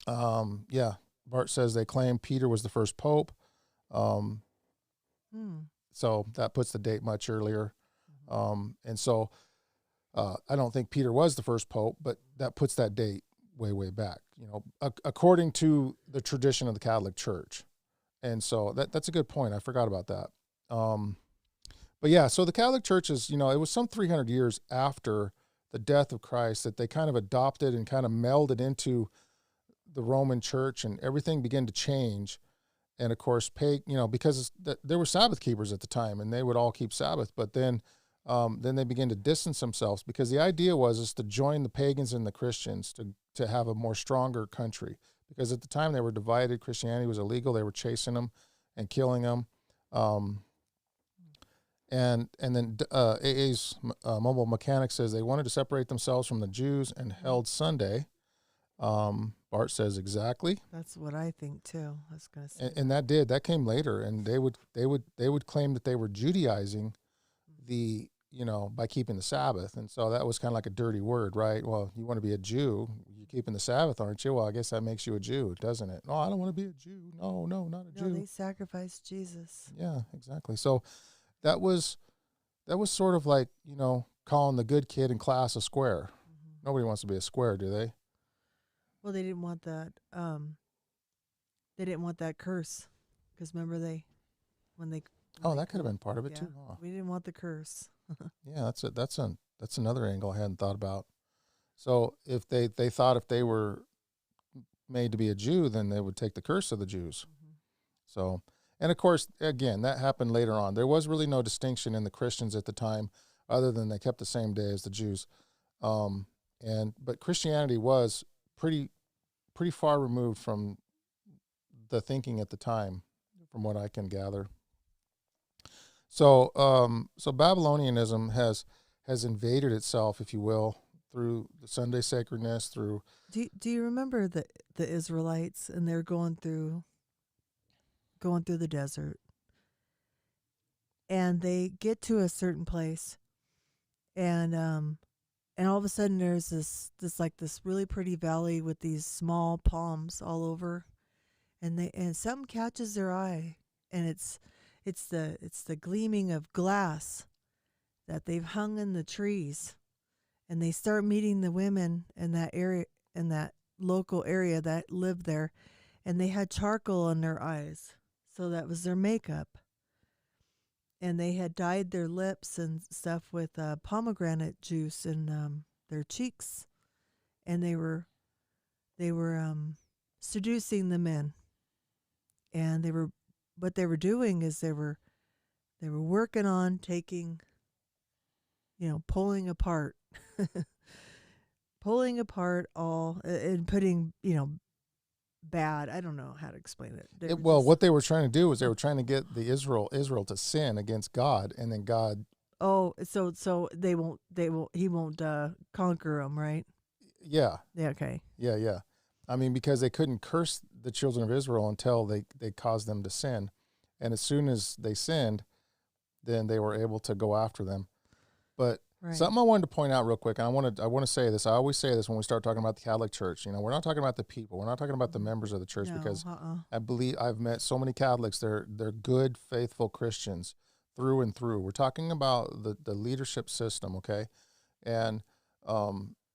Yeah, Bart says they claim Peter was the first pope. So that puts the date much earlier. And so I don't think Peter was the first pope, but that puts that date way, way back, you know, according to the tradition of the Catholic Church. And so that's a good point. I forgot about that. But yeah, so the Catholic Church is, it was some 300 years after the death of Christ that they kind of adopted and kind of melded into the Roman Church, and everything began to change. And of course, because there were Sabbath keepers at the time, and they would all keep Sabbath. But then they began to distance themselves, because the idea was to join the pagans and the Christians to have a more stronger country. Because at the time they were divided. Christianity was illegal. They were chasing them and killing them. And then AA's Mobile Mechanic says they wanted to separate themselves from the Jews and held Sunday. Bart says exactly. That's what I think too. I was gonna say. And that came later, and they would claim that they were Judaizing by keeping the Sabbath. And so that was kind of like a dirty word, right? Well, you want to be a Jew, you're keeping the Sabbath, aren't you? Well, I guess that makes you a Jew, doesn't it? No, I don't want to be a Jew. No, not a Jew. No, they sacrificed Jesus. Yeah, exactly. So that was sort of like, calling the good kid in class a square. Mm-hmm. Nobody wants to be a square, do they? Well, they didn't want that. They didn't want that curse, because remember that could have been part of it too. Huh? We didn't want the curse. Yeah, that's another angle I hadn't thought about. So if they thought if they were made to be a Jew, then they would take the curse of the Jews. Mm-hmm. So, and of course, again, that happened later on. There was really no distinction in the Christians at the time, other than they kept the same day as the Jews. But Christianity was pretty far removed from the thinking at the time, from what I can gather. So Babylonianism has invaded itself, if you will, through the Sunday sacredness. Do you remember the Israelites, and they're going through the desert, and they get to a certain place, and all of a sudden there's this really pretty valley with these small palms all over, and something catches their eye, and it's the gleaming of glass that they've hung in the trees, and they start meeting the women in that area, in that local area that lived there, and they had charcoal in their eyes, so that was their makeup, and they had dyed their lips and stuff with pomegranate juice in their cheeks, and they were seducing the men, and what they were doing is they were working on taking, pulling apart all and putting, bad. I don't know how to explain it. What they were trying to do was they were trying to get the Israel to sin against God, and then God. Oh, so he won't conquer them, right? Yeah. Yeah. Okay. Yeah. I mean, because they couldn't curse the children of Israel until they caused them to sin. And as soon as they sinned, then they were able to go after them. But something I wanted to point out real quick, and I want to say this. I always say this when we start talking about the Catholic Church. We're not talking about the people. We're not talking about the members of the church, because I believe I've met so many Catholics. They're good, faithful Christians through and through. We're talking about the leadership system, okay? And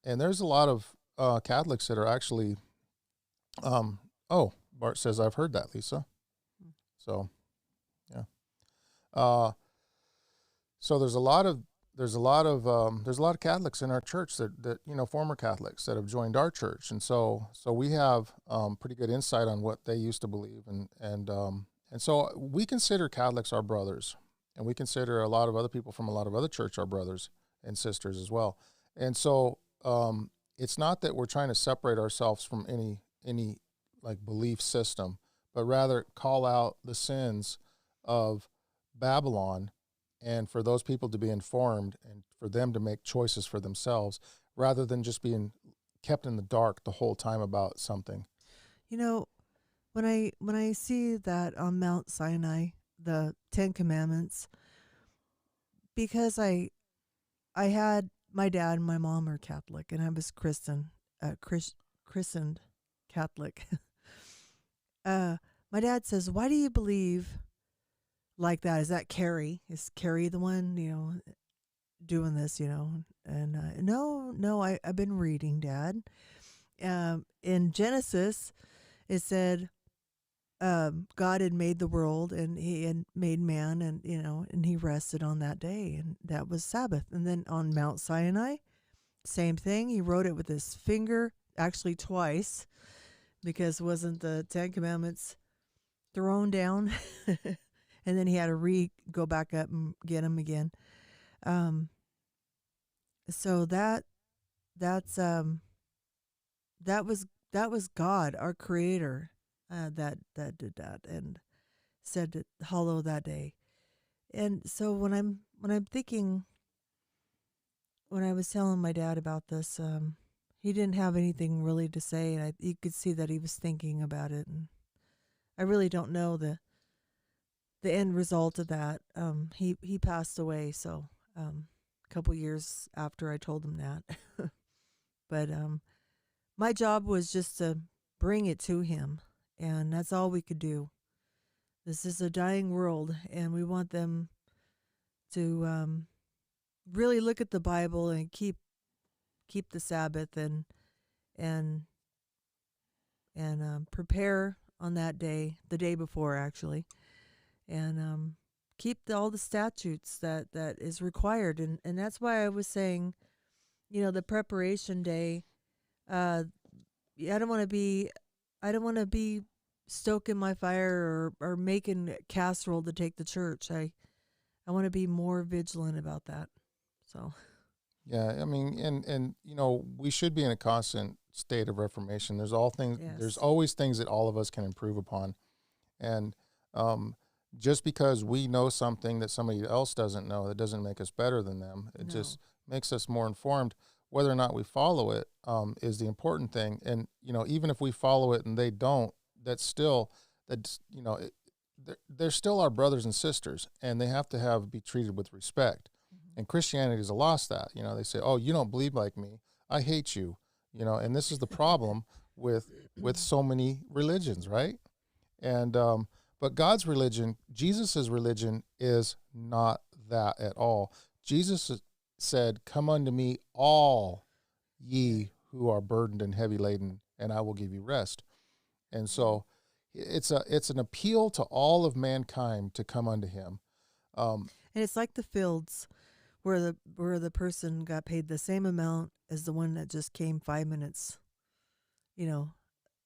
there's a lot of Catholics that are actually. Bart says I've heard that, Lisa. So, yeah. So there's a lot of Catholics in our church that former Catholics that have joined our church, and so we have pretty good insight on what they used to believe, and so we consider Catholics our brothers, and we consider a lot of other people from a lot of other church our brothers and sisters as well. And so it's not that we're trying to separate ourselves from any like belief system, but rather call out the sins of Babylon, and for those people to be informed and for them to make choices for themselves, rather than just being kept in the dark the whole time about something. When I see that on Mount Sinai, the 10 Commandments, because I had my dad and my mom are Catholic, and I was christened Catholic. My dad says, "Why do you believe like that? Is that Carrie? Is Carrie the one, doing this, And no, I've been reading, Dad. In Genesis, it said God had made the world, and he had made man, and and he rested on that day, and that was Sabbath. And then on Mount Sinai, same thing. He wrote it with his finger, actually twice, because wasn't the Ten Commandments thrown down, and then he had to go back up and get them again. Um, so that's that was God, our Creator, that did that and said to hollow that day. And so when I'm thinking, when I was telling my dad about this, he didn't have anything really to say, and you could see that he was thinking about it. And I really don't know the end result of that. He passed away, so a couple years after I told him that. But my job was just to bring it to him, and that's all we could do. This is a dying world, and we want them to really look at the Bible and keep the Sabbath, and prepare on that day, the day before actually, and keep all the statutes that is required, and that's why I was saying, the preparation day. I don't want to be, stoking my fire, or making casserole to take to church. I want to be more vigilant about that. So. Yeah, I mean, and we should be in a constant state of reformation. There's Yes. always things that all of us can improve upon, and just because we know something that somebody else doesn't know, that doesn't make us better than them. It just makes us more informed. Whether or not we follow it is the important thing. And even if we follow it and they don't, that's still they're still our brothers and sisters, and they have to be treated with respect. And Christianity has lost that. They say, "Oh, you don't believe like me. I hate you." And this is the problem with so many religions, right? And but God's religion, Jesus's religion, is not that at all. Jesus said, "Come unto me, all ye who are burdened and heavy laden, and I will give you rest." And so, it's an appeal to all of mankind to come unto Him. And it's like the fields, where the person got paid the same amount as the one that just came 5 minutes, and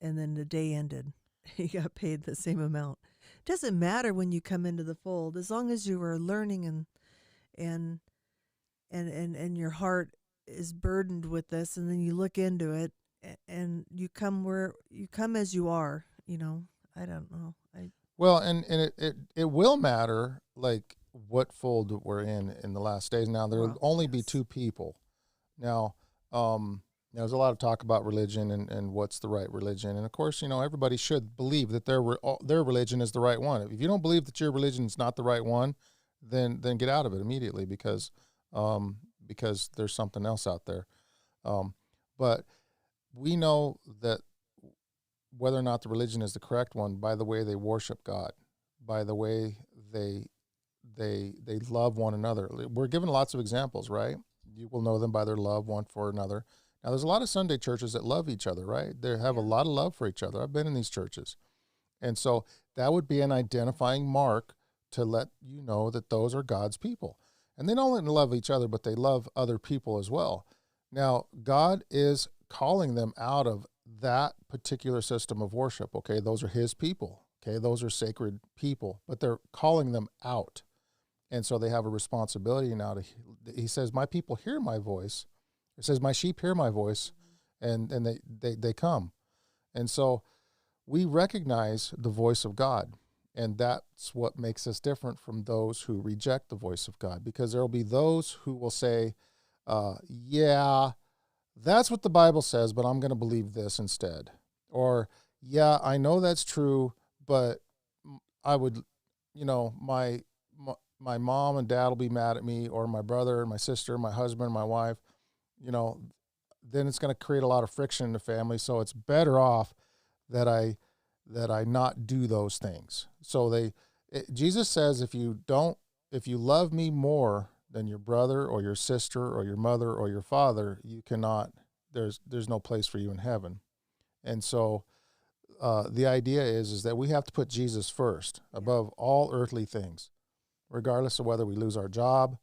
then the day ended. He got paid the same amount. It doesn't matter when you come into the fold, as long as you are learning, and your heart is burdened with this, and then you look into it, and you come as you are. I don't know. Well, and it will matter, like, what fold we're in the last days. Now, there'll only be two people. Now, there's a lot of talk about religion and what's the right religion. And of course, everybody should believe that their religion is the right one. If you don't believe that your religion is not the right one, then get out of it immediately, because there's something else out there. But we know that whether or not the religion is the correct one by the way they worship God, by the way they love one another. We're given lots of examples, right? You will know them by their love one for another. Now, there's a lot of Sunday churches that love each other, right? They have a lot of love for each other. I've been in these churches. And so that would be an identifying mark to let you know that those are God's people. And they don't only love each other, but they love other people as well. Now, God is calling them out of that particular system of worship. Okay, those are His people. Okay, those are sacred people, but they're calling them out. And so they have a responsibility now He says, "My people hear my voice." It says, "My sheep hear my voice," and they come. And so we recognize the voice of God, and that's what makes us different from those who reject the voice of God, because there will be those who will say, yeah, that's what the Bible says, but I'm going to believe this instead. Or, yeah, I know that's true, but I would, my mom and dad will be mad at me, or my brother and my sister, my husband, my wife, then it's going to create a lot of friction in the family. So it's better off that I not do those things. So Jesus says, if you love me more than your brother or your sister or your mother or your father, you cannot, there's no place for you in heaven. And so the idea is that we have to put Jesus first above all earthly things, regardless of whether we lose our job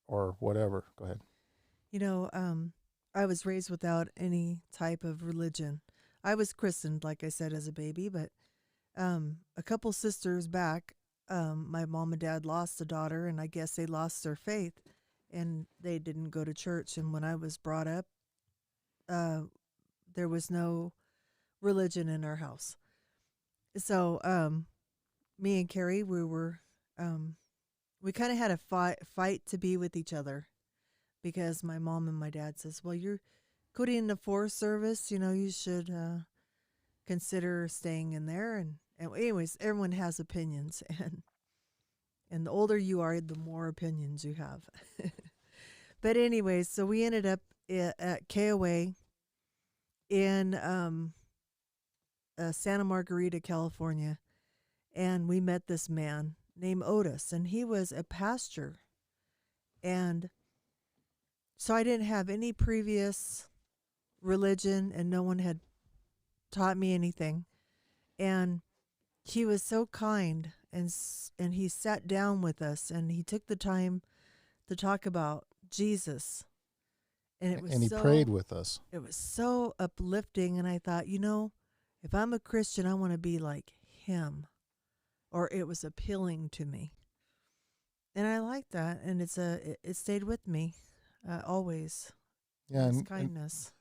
or whatever. Go ahead. You know, I was raised without any type of religion. I was christened, like I said, as a baby, but a couple sisters back, my mom and dad lost a daughter, and I guess they lost their faith, and they didn't go to church. And when I was brought up, there was no religion in our house. So me and Carrie, we kind of had a fight to be with each other, because my mom and my dad says, well, you're going in the Forest Service, you should consider staying in there. And anyways, everyone has opinions, and the older you are, the more opinions you have. But anyways, so we ended up at KOA in Santa Margarita, California, and we met this man named Otis, and he was a pastor. And so I didn't have any previous religion, and no one had taught me anything. And he was so kind, and he sat down with us, and he took the time to talk about Jesus. And he prayed with us. It was so uplifting, and I thought, if I'm a Christian, I want to be like him. Or it was appealing to me. And I liked that, and it stayed with me always. Yeah, his kindness.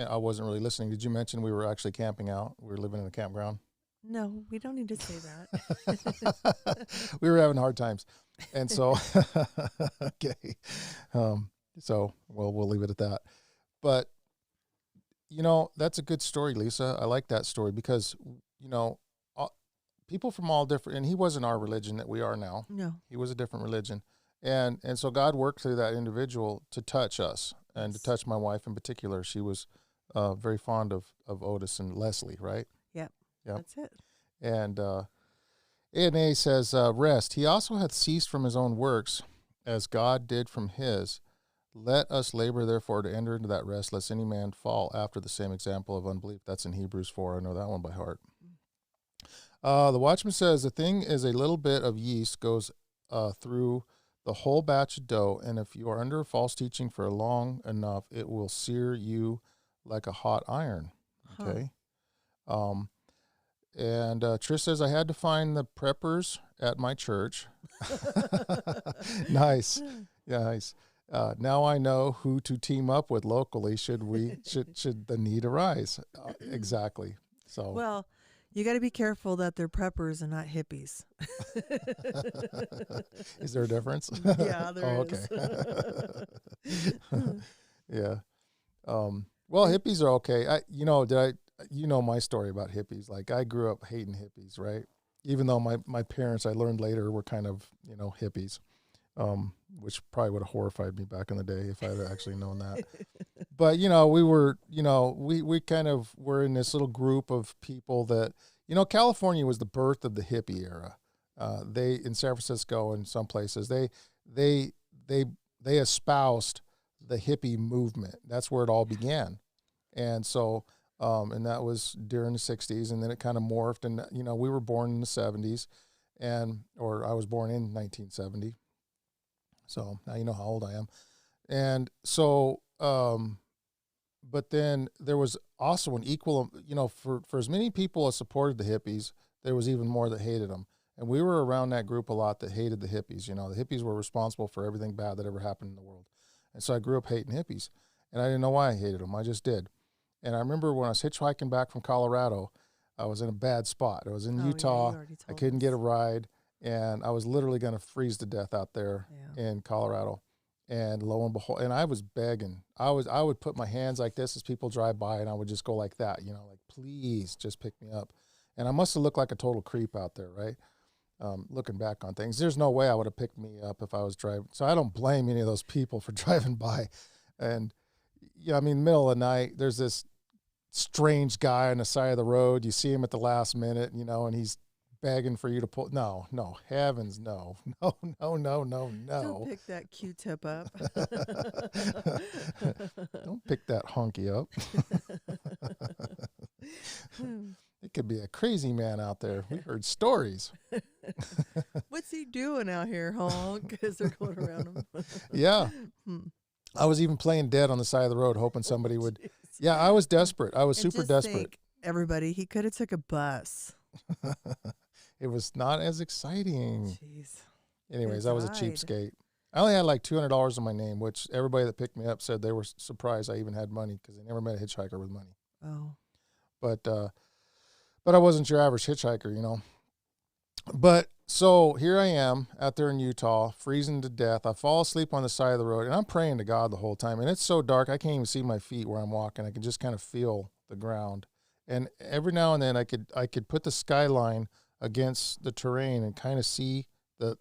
I wasn't really listening. Did you mention we were actually camping out? We were living in a campground? No, we don't need to say that. We were having hard times. And so, okay. So, we'll leave it at that. But, that's a good story, Lisa. I like that story because, people from all different, and he wasn't our religion that we are now. No. He was a different religion. And so God worked through that individual to touch us and to touch my wife in particular. She was very fond of Otis and Leslie, right? Yep. That's it. And A&A says, rest. He also hath ceased from his own works, as God did from his. Let us labor, therefore, to enter into that rest, lest any man fall after the same example of unbelief. That's in Hebrews 4. I know that one by heart. The Watchman says, the thing is a little bit of yeast goes through the whole batch of dough, and if you are under false teaching for long enough, it will sear you like a hot iron. Okay. And Trish says, I had to find the preppers at my church. Nice. Yeah, nice. Now I know who to team up with locally should the need arise. Exactly. So well, you got to be careful that they're preppers and not hippies. Is there a difference? Yeah, there is. Okay. Yeah. Well, hippies are okay. My story about hippies. Like, I grew up hating hippies, right? Even though my parents, I learned later, were kind of, hippies, which probably would have horrified me back in the day if I had actually known that. But, we were, we kind of were in this little group of people that, California was the birth of the hippie era. They, in San Francisco and some places, they espoused the hippie movement. That's where it all began. And so, and that was during the 60s, and then it kind of morphed, and, we were born in the 70s, or I was born in 1970. So now you know how old I am. And so, but then there was also an equal, for as many people as supported the hippies, there was even more that hated them. And we were around that group a lot that hated the hippies. The hippies were responsible for everything bad that ever happened in the world. And so I grew up hating hippies, and I didn't know why I hated them. I just did. And I remember when I was hitchhiking back from Colorado, I was in a bad spot. I was in Utah. I couldn't get a ride, and I was literally going to freeze to death out there in Colorado. And lo and behold, and I was begging. I would put my hands like this as people drive by, and I would just go like that, like, please just pick me up. And I must have looked like a total creep out there, right? Looking back on things, there's no way I would have picked me up if I was driving. So I don't blame any of those people for driving by. And middle of the night, there's this strange guy on the side of the road. You see him at the last minute, and he's begging for you to pull. No, heavens, no. Don't pick that Q-tip up. Don't pick that honky up. It could be a crazy man out there. We heard stories. What's he doing out here, huh? Because they're going around him. Yeah. I was even playing dead on the side of the road, hoping somebody would. Yeah, I was desperate. I was And super just desperate. think, everybody, he could have took a bus. It was not as exciting. Jeez. Anyways, Could've I was a died. cheapskate. I only had like $200 in my name, which everybody that picked me up said they were surprised I even had money because they never met a hitchhiker with money. Oh. But I wasn't your average hitchhiker, you know. But so here I am out there in Utah, freezing to death. I fall asleep on the side of the road, and I'm praying to God the whole time. And it's so dark, I can't even see my feet where I'm walking. I can just kind of feel the ground. And every now and then I could put the skyline against the terrain and kind of see the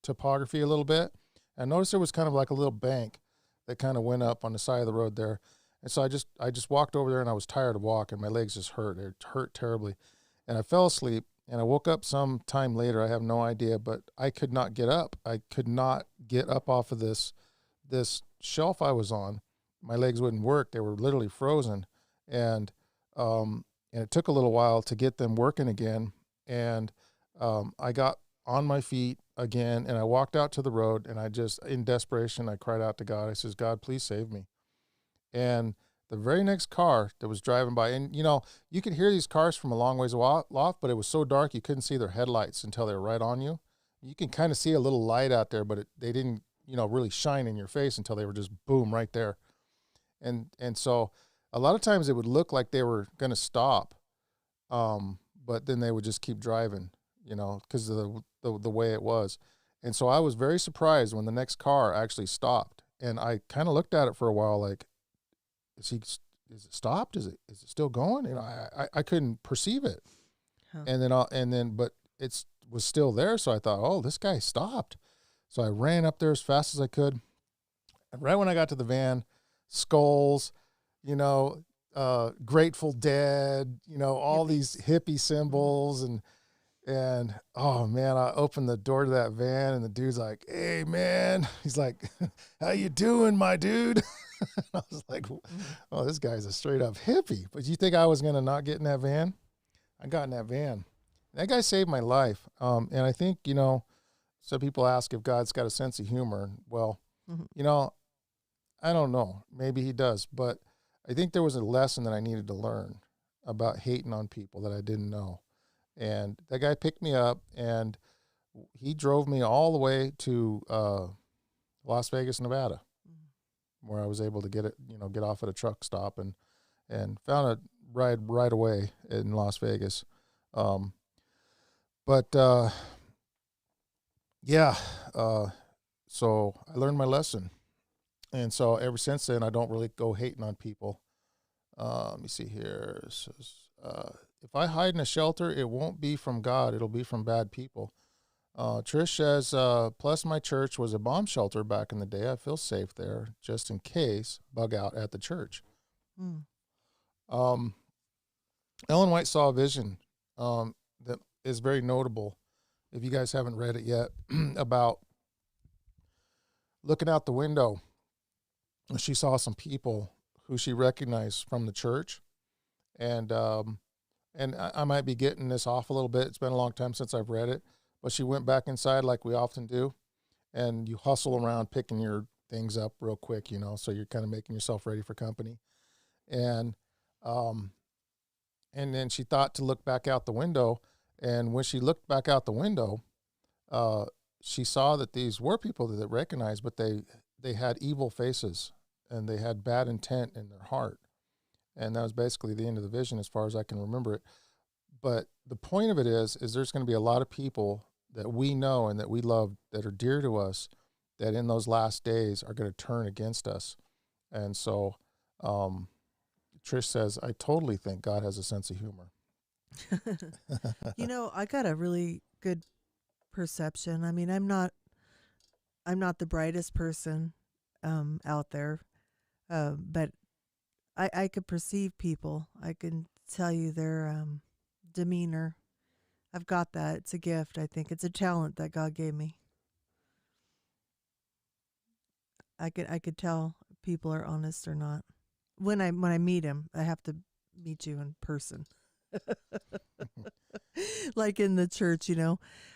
topography a little bit. I noticed there was kind of like a little bank that kind of went up on the side of the road there. And so I just walked over there, and I was tired of walking. My legs just hurt. It hurt terribly. And I fell asleep, and I woke up some time later. I have no idea, but I could not get up. I could not get up off of this shelf I was on. My legs wouldn't work. They were literally frozen. And it took a little while to get them working again. And I got on my feet again, and I walked out to the road, and I just, in desperation, I cried out to God. I says, God, please save me. And the very next car that was driving by, and you know, you could hear these cars from a long ways off, but it was so dark you couldn't see their headlights until they were right on you. You can kind of see a little light out there, but they didn't, you know, really shine in your face until they were just boom right there. And so a lot of times it would look like they were going to stop, but then they would just keep driving, you know, because of the way it was. And so I was very surprised when the next car actually stopped, and I kind of looked at it for a while, like, is it stopped? Is it still going? You know, I couldn't perceive it. Huh. And then, but it was still there. So I thought, oh, this guy stopped. So I ran up there as fast as I could. And right when I got to the van, skulls, you know, Grateful Dead, you know, all these hippie symbols, and oh man, I opened the door to that van, and the dude's like, "Hey man," he's like, "How you doing, my dude?" I was like, "Oh, this guy's a straight up hippie." But you think I was gonna not get in that van? I got in that van. That guy saved my life. And I think, you know, some people ask if God's got a sense of humor. Well, you know, I don't know. Maybe he does, but I think there was a lesson that I needed to learn about hating on people that I didn't know. And that guy picked me up, and he drove me all the way to Las Vegas, Nevada, where I was able to get off at a truck stop and found a ride right away in Las Vegas. So I learned my lesson. And so ever since then, I don't really go hating on people. Let me see here. It says, if I hide in a shelter, it won't be from God. It'll be from bad people. Trish says, plus my church was a bomb shelter back in the day. I feel safe there just in case bug out at the church. Ellen White saw a vision that is very notable, if you guys haven't read it yet, about looking out the window. She saw some people who she recognized from the church. And I might be getting this off a little bit. It's been a long time since I've read it. But she went back inside like we often do. And you hustle around picking your things up real quick, you know, so you're kind of making yourself ready for company. And then she thought to look back out the window. And when she looked back out the window, she saw that these were people that recognized, but they had evil faces and they had bad intent in their heart. And that was basically the end of the vision as far as I can remember it. But the point of it is there's going to be a lot of people that we know and that we love that are dear to us that in those last days are going to turn against us. And so Trish says, I totally think God has a sense of humor. You know, I got a really good perception. I mean, I'm not the brightest person out there, but I could perceive people. I can tell you their demeanor. I've got that. It's a gift. I think it's a talent that God gave me. I could tell people are honest or not when I meet them. I have to meet you in person. Like in the church,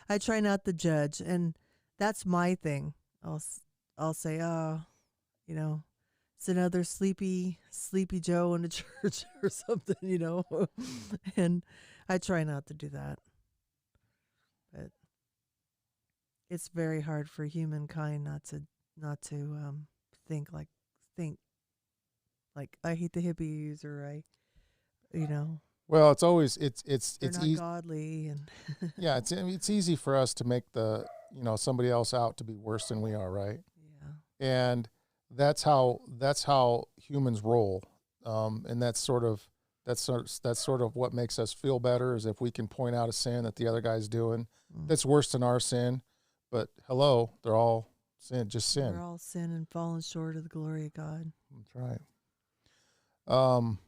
I try not to judge, and that's my thing. I'll say, oh, you know, it's another sleepy Joe in the church or something. And I try not to do that. But it's very hard for humankind not to think like I hate the hippies, or you know Well, it's always it's they're not easy. godly, and Yeah, it's easy for us to make somebody else out to be worse than we are, right? yeah. And that's how humans roll, and that's sort of what makes us feel better, is if we can point out a sin that the other guy's doing that's worse than our sin. But hello, they're all just sin. We're all sin and fallen short of the glory of God. That's right. Um,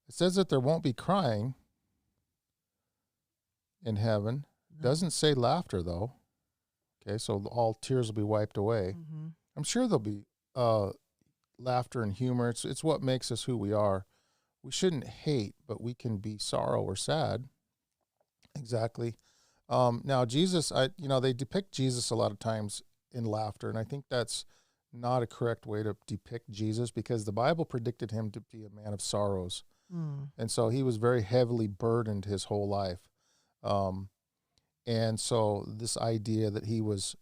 it says that there won't be crying in heaven. No. Doesn't say laughter though. Okay, so all tears will be wiped away. Mm-hmm. I'm sure there'll be laughter and humor. It's what makes us who we are. We shouldn't hate, but we can be sorrow or sad. Exactly. Now Jesus, they depict Jesus a lot of times in laughter, and I think that's not a correct way to depict Jesus, because the Bible predicted him to be a man of sorrows. And so he was very heavily burdened his whole life. And so this idea that he was,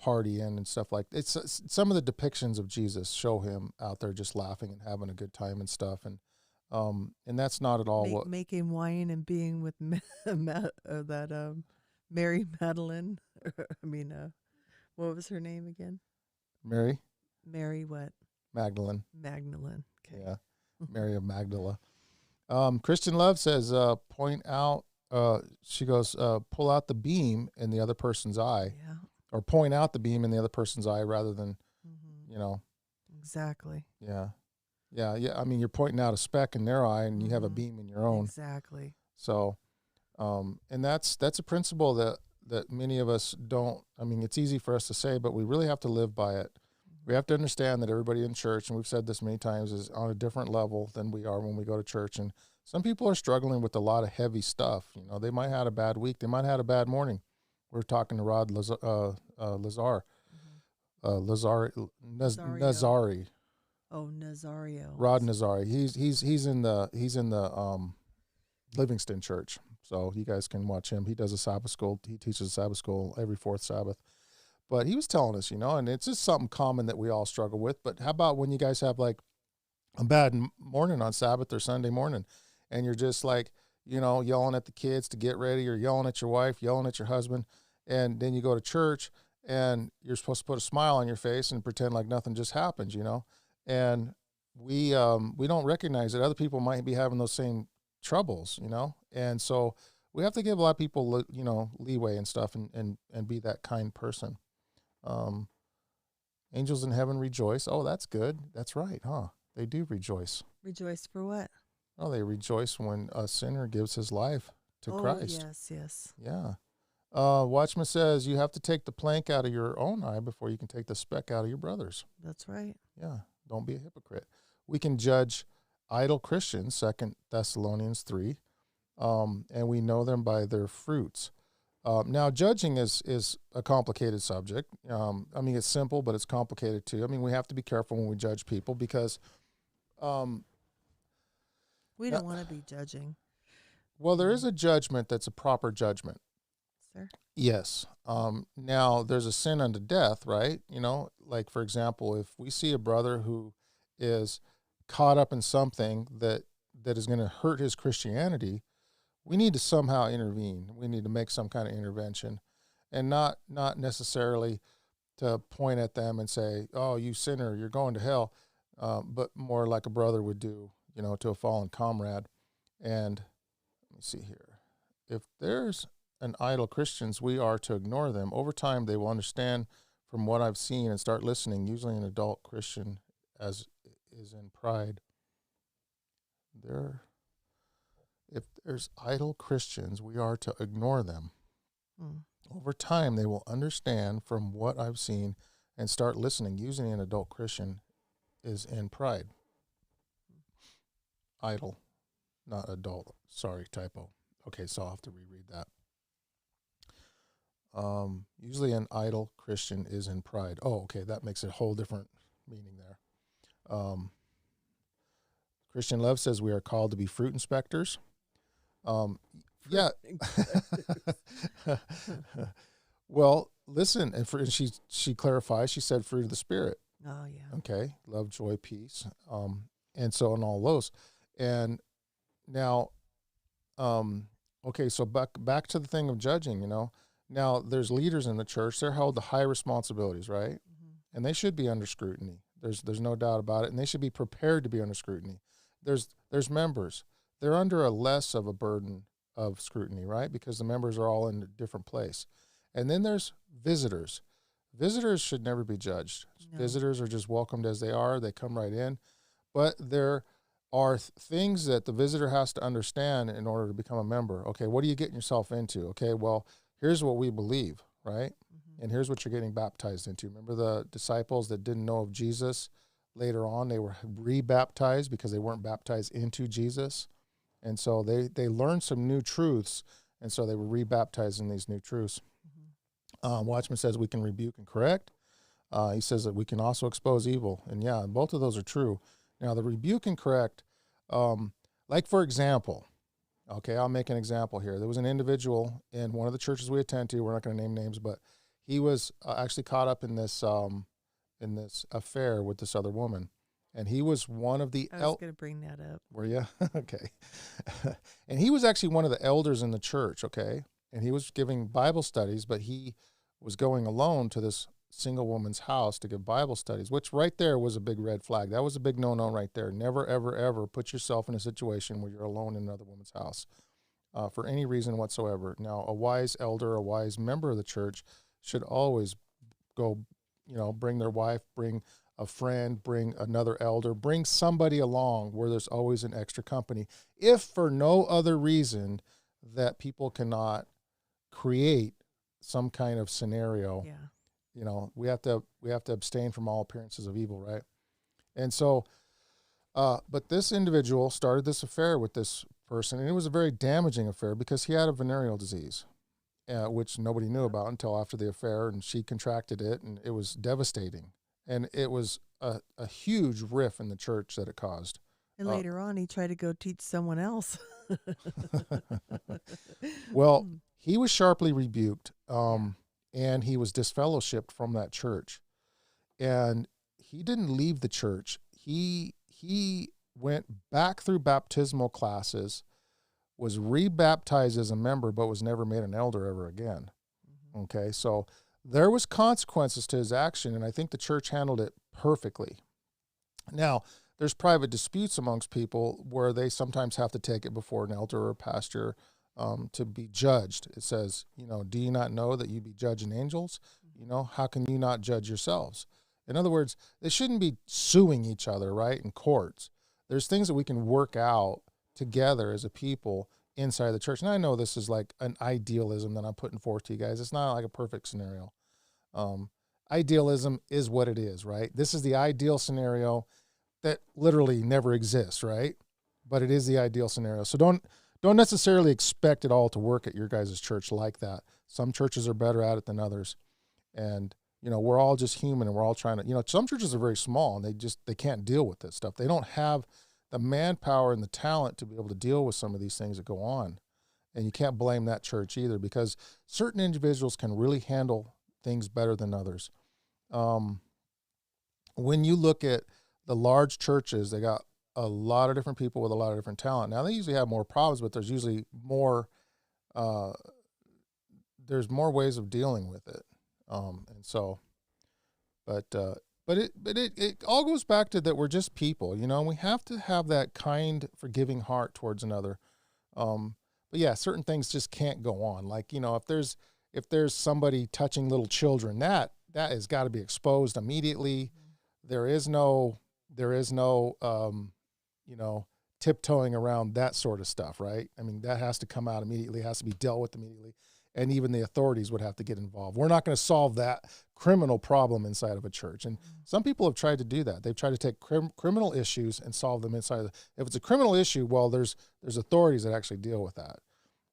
partying and stuff like that, it's some of the depictions of Jesus show him out there just laughing and having a good time and stuff. And that's not at all making wine and being with Mary Magdalene. What was her name again? Mary what? Magdalene. Magdalene. Okay. Yeah. Mary of Magdala. Christian Love says, point out, she goes, pull out the beam in the other person's eye, or point out the beam in the other person's eye rather than, Exactly. Yeah. Yeah. Yeah. I mean, you're pointing out a speck in their eye and you have a beam in your own. Exactly. So, and that's a principle that many of us don't, it's easy for us to say, but we really have to live by it. We have to understand that everybody in church, and we've said this many times, is on a different level than we are when we go to church. And some people are struggling with a lot of heavy stuff. They might have had a bad week. They might have had a bad morning. We're talking to Rod Nazari. Oh, Nazario. Rod Nazari. He's in the Livingston Church. So you guys can watch him. He does a Sabbath school. He teaches a Sabbath school every fourth Sabbath. But he was telling us, and it's just something common that we all struggle with. But how about when you guys have like a bad morning on Sabbath or Sunday morning, and you're just like, yelling at the kids to get ready, or yelling at your wife, yelling at your husband, and then you go to church and you're supposed to put a smile on your face and pretend like nothing just happened, and we don't recognize that other people might be having those same troubles, and so we have to give a lot of people, leeway and stuff, and be that kind person. Angels in heaven rejoice. Oh, that's good. That's right, huh? They do rejoice. Rejoice for what? Oh, they rejoice when a sinner gives his life to Christ. Yes. Yeah. Watchman says you have to take the plank out of your own eye before you can take the speck out of your brother's. That's right. Yeah. Don't be a hypocrite. We can judge idle Christians, 2 Thessalonians 3, and we know them by their fruits. Now, judging is a complicated subject. It's simple, but it's complicated too. We have to be careful when we judge people, because we don't want to be judging. Well, there is a judgment that's a proper judgment. Sir? Yes. Now, there's a sin unto death, right? Like, for example, if we see a brother who is caught up in something that is going to hurt his Christianity, we need to somehow intervene. We need to make some kind of intervention, and not necessarily to point at them and say, oh, you sinner, you're going to hell, but more like a brother would do, to a fallen comrade. And let me see here. If there's an idle Christians, we are to ignore them. Over time, they will understand from what I've seen and start listening. Usually an adult Christian as is in pride. If there's idle Christians, we are to ignore them. Over time, they will understand from what I've seen and start listening. Usually an adult Christian is in pride. idol, not adult. Sorry, typo. Okay, so I'll have to reread that. Usually an idol Christian is in pride. Oh, okay, that makes a whole different meaning there. Christian Love says we are called to be fruit inspectors. Yeah. Well, listen, and she clarifies. She said fruit of the Spirit. Oh yeah. Okay, love, joy, peace, and so on all those. And now, okay, so back to the thing of judging. Now there's leaders in the church. They're held to high responsibilities, right? Mm-hmm. And they should be under scrutiny. There's no doubt about it. And they should be prepared to be under scrutiny. There's members. They're under a less of a burden of scrutiny, right? Because the members are all in a different place. And then there's visitors. Visitors should never be judged. No. Visitors are just welcomed as they are. They come right in. But there are things that the visitor has to understand in order to become a member. Okay, what are you getting yourself into? Okay, well, here's what we believe, right? Mm-hmm. And here's what you're getting baptized into. Remember the disciples that didn't know of Jesus? Later on, they were rebaptized because they weren't baptized into Jesus. And so they learned some new truths, and so they were rebaptized in these new truths. Mm-hmm. Watchman says we can rebuke and correct. He says that we can also expose evil. And yeah, both of those are true. Now, the rebuke and correct, like for example, okay, I'll make an example here. There was an individual in one of the churches we attend to. We're not going to name names, but he was actually caught up in this affair with this other woman. And he was one of the... I was going to bring that up. Were you? Okay. And he was actually one of the elders in the church, okay? And he was giving Bible studies, but he was going alone to this single woman's house to give Bible studies, which right there was a big red flag. That was a big no-no right there. Never, ever, ever put yourself in a situation where you're alone in another woman's house for any reason whatsoever. Now, a wise elder, a wise member of the church should always go, bring their wife, bring a friend, bring another elder, bring somebody along where there's always an extra company, if for no other reason that people cannot create some kind of scenario. Yeah. We have to abstain from all appearances of evil, right? And so, but this individual started this affair with this person, and it was a very damaging affair because he had a venereal disease, which nobody knew about until after the affair, and she contracted it, and it was devastating. And it was a huge rift in the church that it caused. And later on, he tried to go teach someone else. Well, he was sharply rebuked, and he was disfellowshipped from that church. And he didn't leave the church. He went back through baptismal classes, was rebaptized as a member, but was never made an elder ever again. Mm-hmm. Okay, so there was consequences to his action, and I think the church handled it perfectly. Now, there's private disputes amongst people where they sometimes have to take it before an elder or a pastor to be judged. It says, do you not know that you be judging angels? How can you not judge yourselves? In other words, they shouldn't be suing each other, right, in courts. There's things that we can work out together as a people inside the church. And I know this is like an idealism that I'm putting forth to you guys. It's not like a perfect scenario. Idealism is what it is, right? This is the ideal scenario that literally never exists, right? But it is the ideal scenario. So don't necessarily expect it all to work at your guys' church like that. Some churches are better at it than others. And, we're all just human, and we're all trying to, some churches are very small, and they can't deal with this stuff. They don't have the manpower and the talent to be able to deal with some of these things that go on. And you can't blame that church either, because certain individuals can really handle things better than others. When you look at the large churches, they got a lot of different people with a lot of different talent. Now, they usually have more problems, but there's usually more, there's more ways of dealing with it. But it all goes back to that we're just people, and we have to have that kind, forgiving heart towards another. But yeah, certain things just can't go on. Like, if there's somebody touching little children, that has got to be exposed immediately. There is no tiptoeing around that sort of stuff, right? I mean, that has to come out immediately, has to be dealt with immediately. and even the authorities would have to get involved. We're not going to solve that criminal problem inside of a church. And some people have tried to do that. They've tried to take criminal issues and solve them inside of if it's a criminal issue, well, there's authorities that actually deal with that.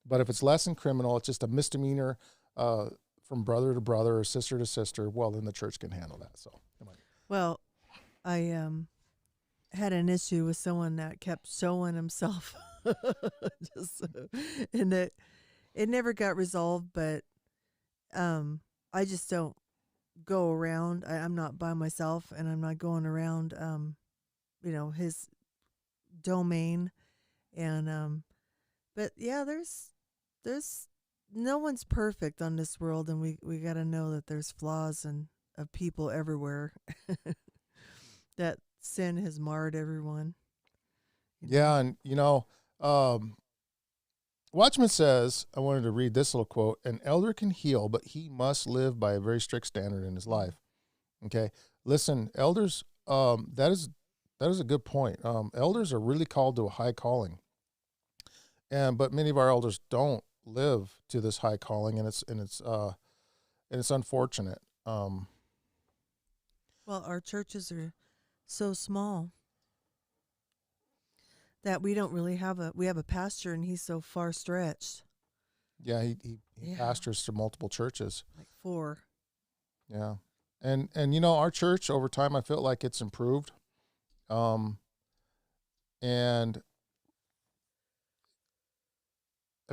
But if it's less than criminal, it's just a misdemeanor from brother to brother or sister to sister, well, then the church can handle that. So, well, I had an issue with someone that kept showing himself, and it never got resolved. But I just don't go around. I'm not by myself, and I'm not going around, his domain, and but yeah, there's no one's perfect on this world, and we got to know that there's flaws and of people everywhere. That sin has marred everyone. Yeah, and Watchman says, I wanted to read this little quote: "An elder can heal, but he must live by a very strict standard in his life." Okay, listen, elders. That is a good point. Elders are really called to a high calling, but many of our elders don't live to this high calling, and it's unfortunate. Well, our churches are so small that we don't really have a pastor, and he's so far stretched. Yeah, he pastors to multiple churches. Like 4. Yeah. And our church over time, I feel like it's improved. And I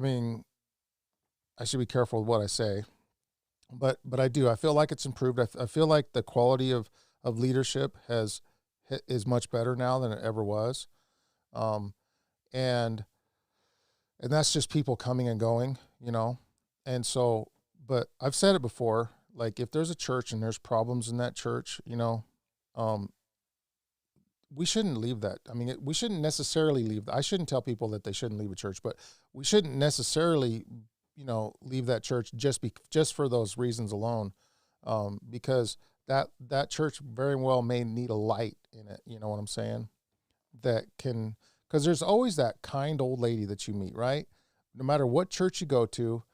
mean, I should be careful with what I say, but I do. I feel like it's improved. I feel like the quality of leadership is much better now than it ever was. And that's just people coming and going, and so, but I've said it before, like if there's a church and there's problems in that church, we shouldn't leave that. I mean, we shouldn't necessarily leave. I shouldn't tell people that they shouldn't leave a church, but we shouldn't necessarily, leave that church just for those reasons alone, because that church very well may need a light in it. You know what I'm saying? Because there's always that kind old lady that you meet, right? No matter what church you go to,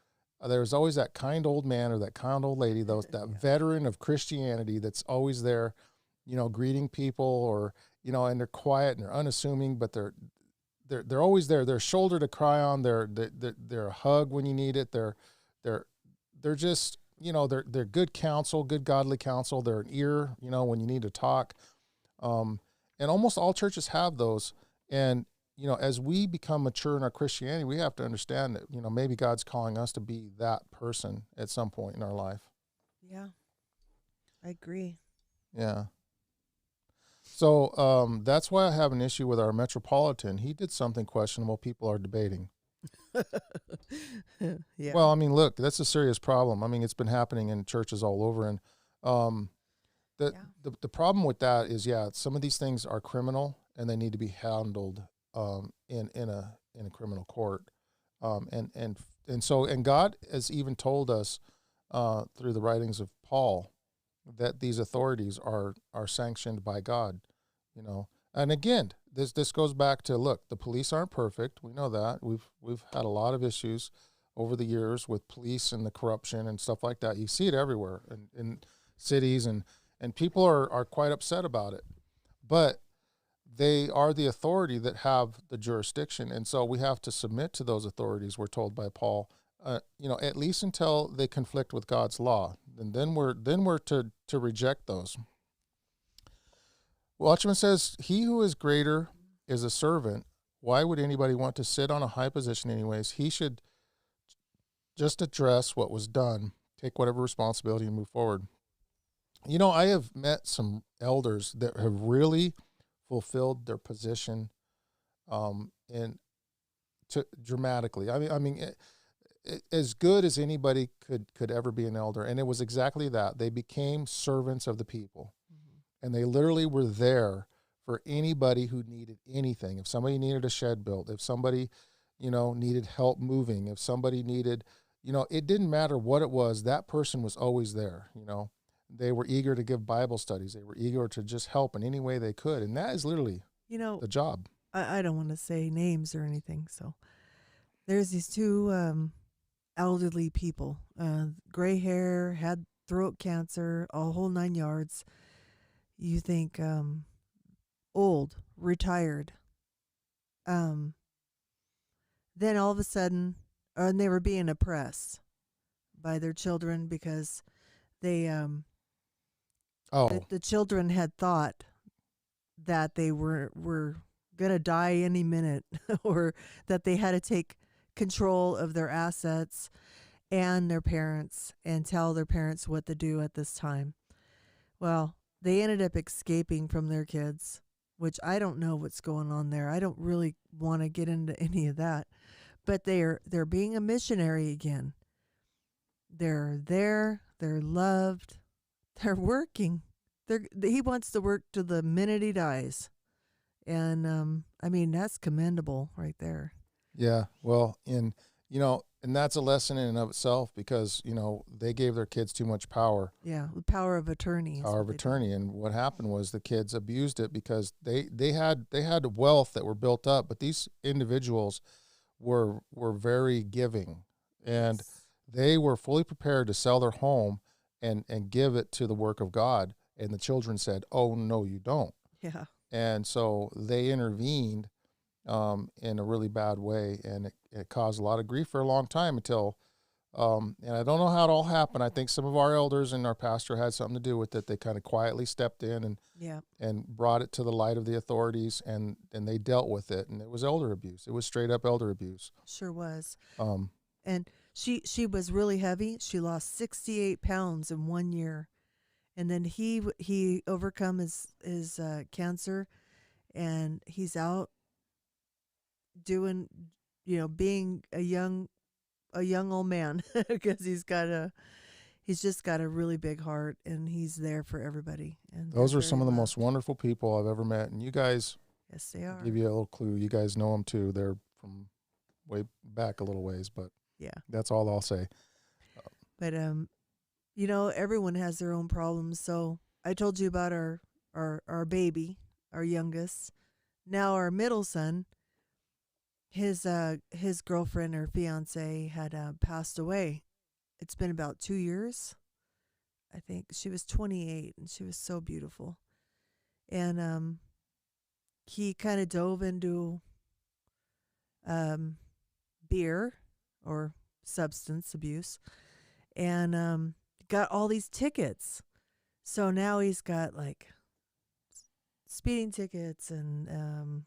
there's always that kind old man or that kind old lady, that veteran of Christianity that's always there, greeting people, or and they're quiet and they're unassuming, but they're always there. They're a shoulder to cry on. They're a hug when you need it. They're just they're good counsel, good godly counsel. They're an ear, when you need to talk. And almost all churches have those. And, as we become mature in our Christianity, we have to understand that, maybe God's calling us to be that person at some point in our life. Yeah, I agree. Yeah. So that's why I have an issue with our metropolitan. He did something questionable. People are debating. Yeah. Well, I mean, look, that's a serious problem. I mean, it's been happening in churches all over. And the problem with that is, some of these things are criminal and they need to be handled in a criminal court. And God has even told us through the writings of Paul that these authorities are sanctioned by God, And again, this goes back to, look, the police aren't perfect. We know that. We've had a lot of issues over the years with police and the corruption and stuff like that. You see it everywhere in cities, and people are quite upset about it. But they are the authority that have the jurisdiction, and so we have to submit to those authorities, we're told by Paul, at least until they conflict with God's law. And then we're to reject those. Watchman says, "He who is greater is a servant. Why would anybody want to sit on a high position anyways? He should just address what was done, take whatever responsibility, and move forward." I have met some elders that have really fulfilled their position dramatically. I mean, as good as anybody could ever be an elder. And it was exactly that. They became servants of the people. Mm-hmm. And they literally were there for anybody who needed anything. If somebody needed a shed built, if somebody, needed help moving, if somebody needed, it didn't matter what it was, that person was always there. They were eager to give Bible studies. They were eager to just help in any way they could. And that is literally the job. I don't want to say names or anything. So there's these two elderly people, gray hair, had throat cancer, a whole 9 yards. You think old, retired. Um, then all of a sudden, and they were being oppressed by their children because they Oh, the children had thought that they were gonna die any minute, or that they had to take control of their assets and their parents and tell their parents what to do at this time. Well, they ended up escaping from their kids, which I don't know what's going on there. I don't really want to get into any of that. But they're being a missionary again. They're there, they're loved, they're working. He wants to work to the minute he dies. And I mean, that's commendable right there. yeah. Well, and that's a lesson in and of itself because, they gave their kids too much power. Yeah, the power of attorney. Power of attorney. And what happened was the kids abused it because they had wealth that were built up, but these individuals were very giving, and they were fully prepared to sell their home and give it to the work of God. And the children said, "Oh no, you don't." Yeah. And so they intervened in a really bad way, and it caused a lot of grief for a long time until. And I don't know how it all happened. I think some of our elders and our pastor had something to do with it. They kind of quietly stepped in and brought it to the light of the authorities, and they dealt with it. And it was elder abuse. It was straight up elder abuse. Sure was. Um, And she was really heavy. She lost 68 pounds in 1 year. And then he overcome his cancer, and he's out doing, being a young old man because he's just got a really big heart, and he's there for everybody. And those are some of the most wonderful people I've ever met. And you guys, yes, they are. Give you a little clue. You guys know them too. They're from way back a little ways, but Yeah. that's all I'll say. But everyone has their own problems. So I told you about our baby, our youngest. Now our middle son, his girlfriend or fiance had passed away. It's been about 2 years. I think she was 28, and she was so beautiful. And he kind of dove into beer or substance abuse, and got all these tickets. So now he's got like speeding tickets and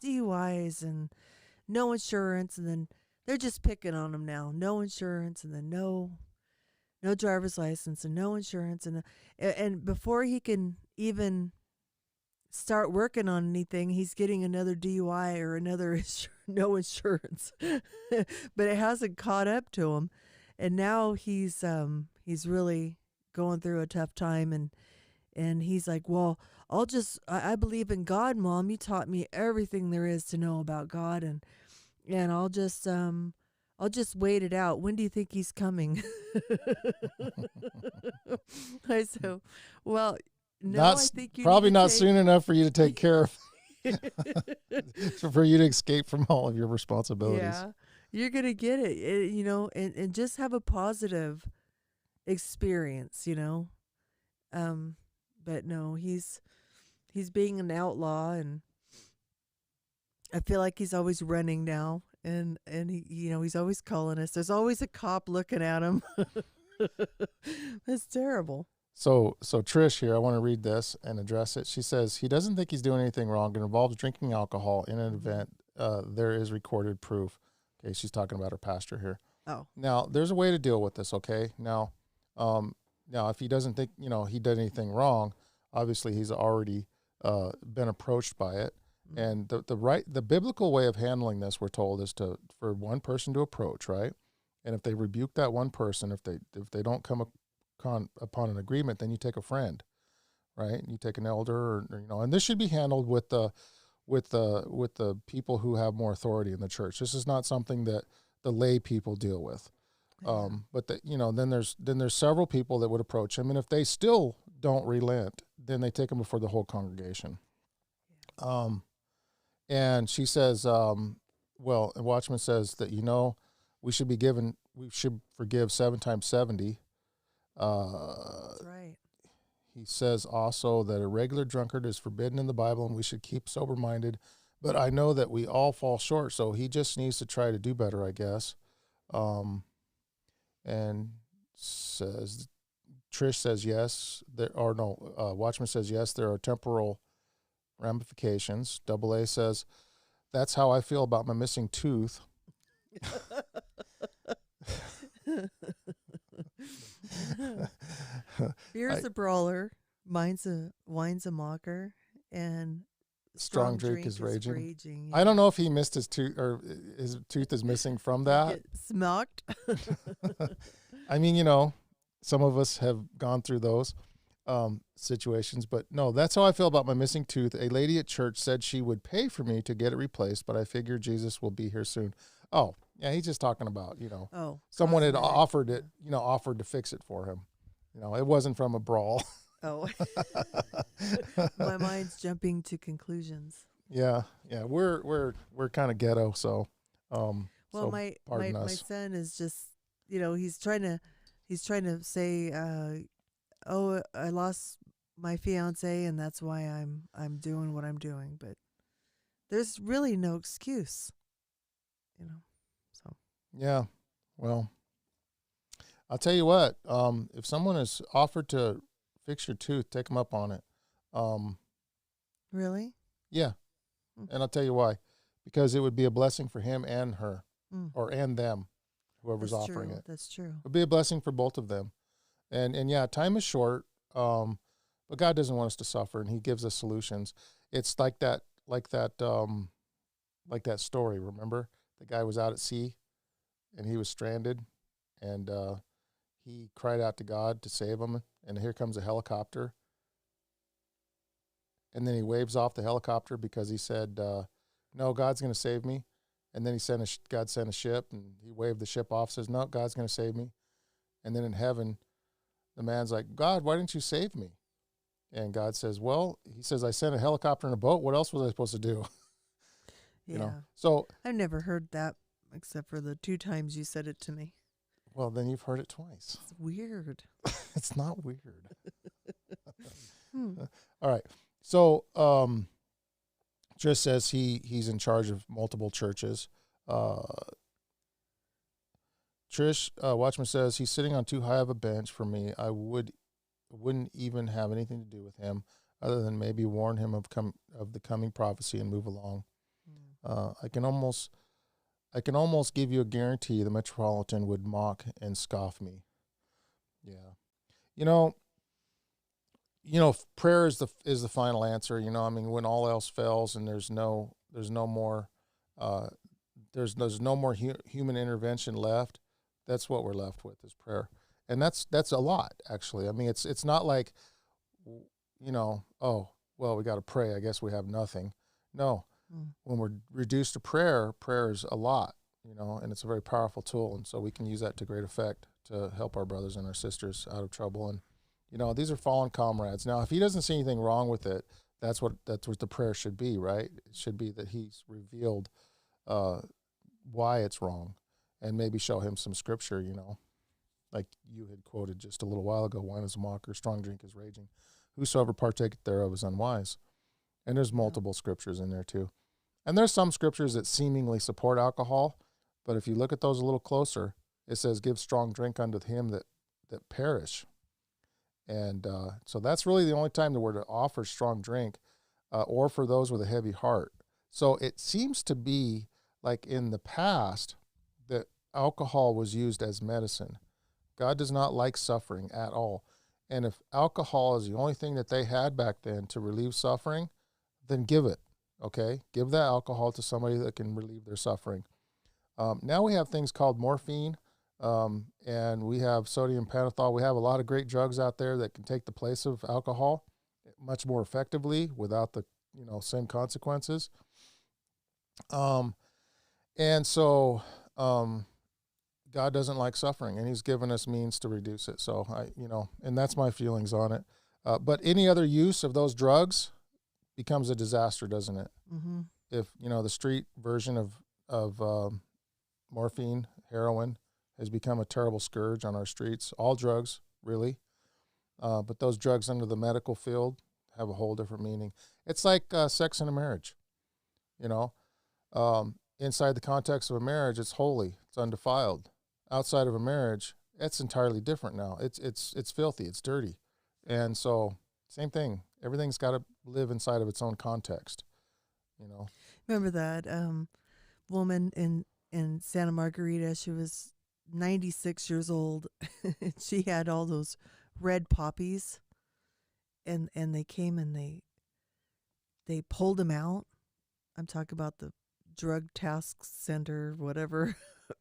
DUIs and no insurance, and then they're just picking on him now. No insurance, and then no driver's license, and no insurance, and before he can even start working on anything, he's getting another DUI or another no insurance. But it hasn't caught up to him, and now he's really going through a tough time, and he's like, well, I believe in God, Mom. You taught me everything there is to know about God, and I'll just wait it out. When do you think he's coming? I said, well, no, I think you probably not soon enough for you to take care of, for you to escape from all of your responsibilities. Yeah, you're gonna get it, and just have a positive experience, But no, he's being an outlaw, and I feel like he's always running now, and he, he's always calling us. There's always a cop looking at him. That's terrible. So Trish here, I want to read this and address it. She says he doesn't think he's doing anything wrong. It involves drinking alcohol in an event. There is recorded proof. Okay, she's talking about her pastor here. Oh, now there's a way to deal with this. Okay, now if he doesn't think he did anything wrong, obviously he's already been approached by it. And the biblical way of handling this, we're told, is for one person to approach, right? And if they rebuke that one person, if they don't come upon an agreement, then you take a friend, right? You take an elder, or and this should be handled with the people who have more authority in the church. This is not something that the lay people deal with. But then there's several people that would approach him, and if they still don't relent, then they take him before the whole congregation. And she says, well, Watchman says that, we should forgive 7 times 70. That's right. He says also that a regular drunkard is forbidden in the Bible and we should keep sober-minded. But I know that we all fall short, so he just needs to try to do better, I guess. And says, Trish says yes. Watchman says yes, there are temporal ramifications. Double A says, that's how I feel about my missing tooth. Beer's a brawler, wine's a mocker, and strong drink is raging. Yeah. I don't know if he missed his tooth or his tooth is missing from that. Get smocked. I mean, some of us have gone through those situations, but no, that's how I feel about my missing tooth. A lady at church said she would pay for me to get it replaced, but I figure Jesus will be here soon. Oh, yeah, he's just talking about, someone had offered it, offered to fix it for him. It wasn't from a brawl. Oh, my mind's jumping to conclusions. Yeah. We're kind of ghetto, so. Well, so my son is just, he's trying to say, oh, I lost my fiance, and that's why I'm doing what I'm doing. But there's really no excuse, So. Yeah. Well, I'll tell you what. If someone has offered to fix your tooth, take them up on it. Really? Yeah. And I'll tell you why. Because it would be a blessing for him and her, and them, whoever's offering it. That's true. It would be a blessing for both of them. And yeah, time is short, but God doesn't want us to suffer, and he gives us solutions. It's like that story, remember? The guy was out at sea, and he was stranded, and he cried out to God to save him, and here comes a helicopter. And then he waves off the helicopter because he said, no, God's going to save me. And then God sent a ship, and he waved the ship off, says, no, God's going to save me. And then in heaven, the man's like, God, why didn't you save me? And God says, he says, I sent a helicopter and a boat. What else was I supposed to do? Yeah. So I've never heard that except for the 2 times you said it to me. Well, then you've heard it twice. It's weird. It's not weird. All right. So, Trish says he's in charge of multiple churches. Trish, Watchman says he's sitting on too high of a bench for me. I wouldn't even have anything to do with him other than maybe warn him of the coming prophecy and move along. I can almost give you a guarantee the Metropolitan would mock and scoff me. Yeah. Prayer is the final answer. When all else fails and there's no more human intervention left, that's what we're left with is prayer. And that's a lot, actually. I mean, it's not like, oh, well, we got to pray. I guess we have nothing. No. When we're reduced to prayer is a lot, and it's a very powerful tool. And so we can use that to great effect to help our brothers and our sisters out of trouble. And, these are fallen comrades. Now, if he doesn't see anything wrong with it, that's what the prayer should be, right? It should be that he's revealed why it's wrong and maybe show him some scripture, like you had quoted just a little while ago, wine is a mocker, strong drink is raging. Whosoever partaketh thereof is unwise. And there's multiple scriptures in there too. And there's some scriptures that seemingly support alcohol, but if you look at those a little closer, it says, give strong drink unto him that perish. And so that's really the only time that we're to offer strong drink, or for those with a heavy heart. So it seems to be like in the past that alcohol was used as medicine. God does not like suffering at all. And if alcohol is the only thing that they had back then to relieve suffering, then give it, okay? Give that alcohol to somebody that can relieve their suffering. Now we have things called morphine, and we have sodium pentothal. We have a lot of great drugs out there that can take the place of alcohol much more effectively without the, sin consequences. And so God doesn't like suffering, and he's given us means to reduce it. So and that's my feelings on it. But any other use of those drugs becomes a disaster, doesn't it? Mm-hmm. If, the street version of morphine heroin has become a terrible scourge on our streets. All drugs, really. But those drugs under the medical field have a whole different meaning. It's like sex in a marriage, you know. Inside the context of a marriage, it's holy, it's undefiled. Outside of a marriage, it's entirely different now. It's filthy, it's dirty. And so, same thing. Everything's got to live inside of its own context, you know. Remember that woman in Santa Margarita? She was 96 years old. She had all those red poppies, and they came and they pulled them out. I'm talking about the Drug Task Center, whatever,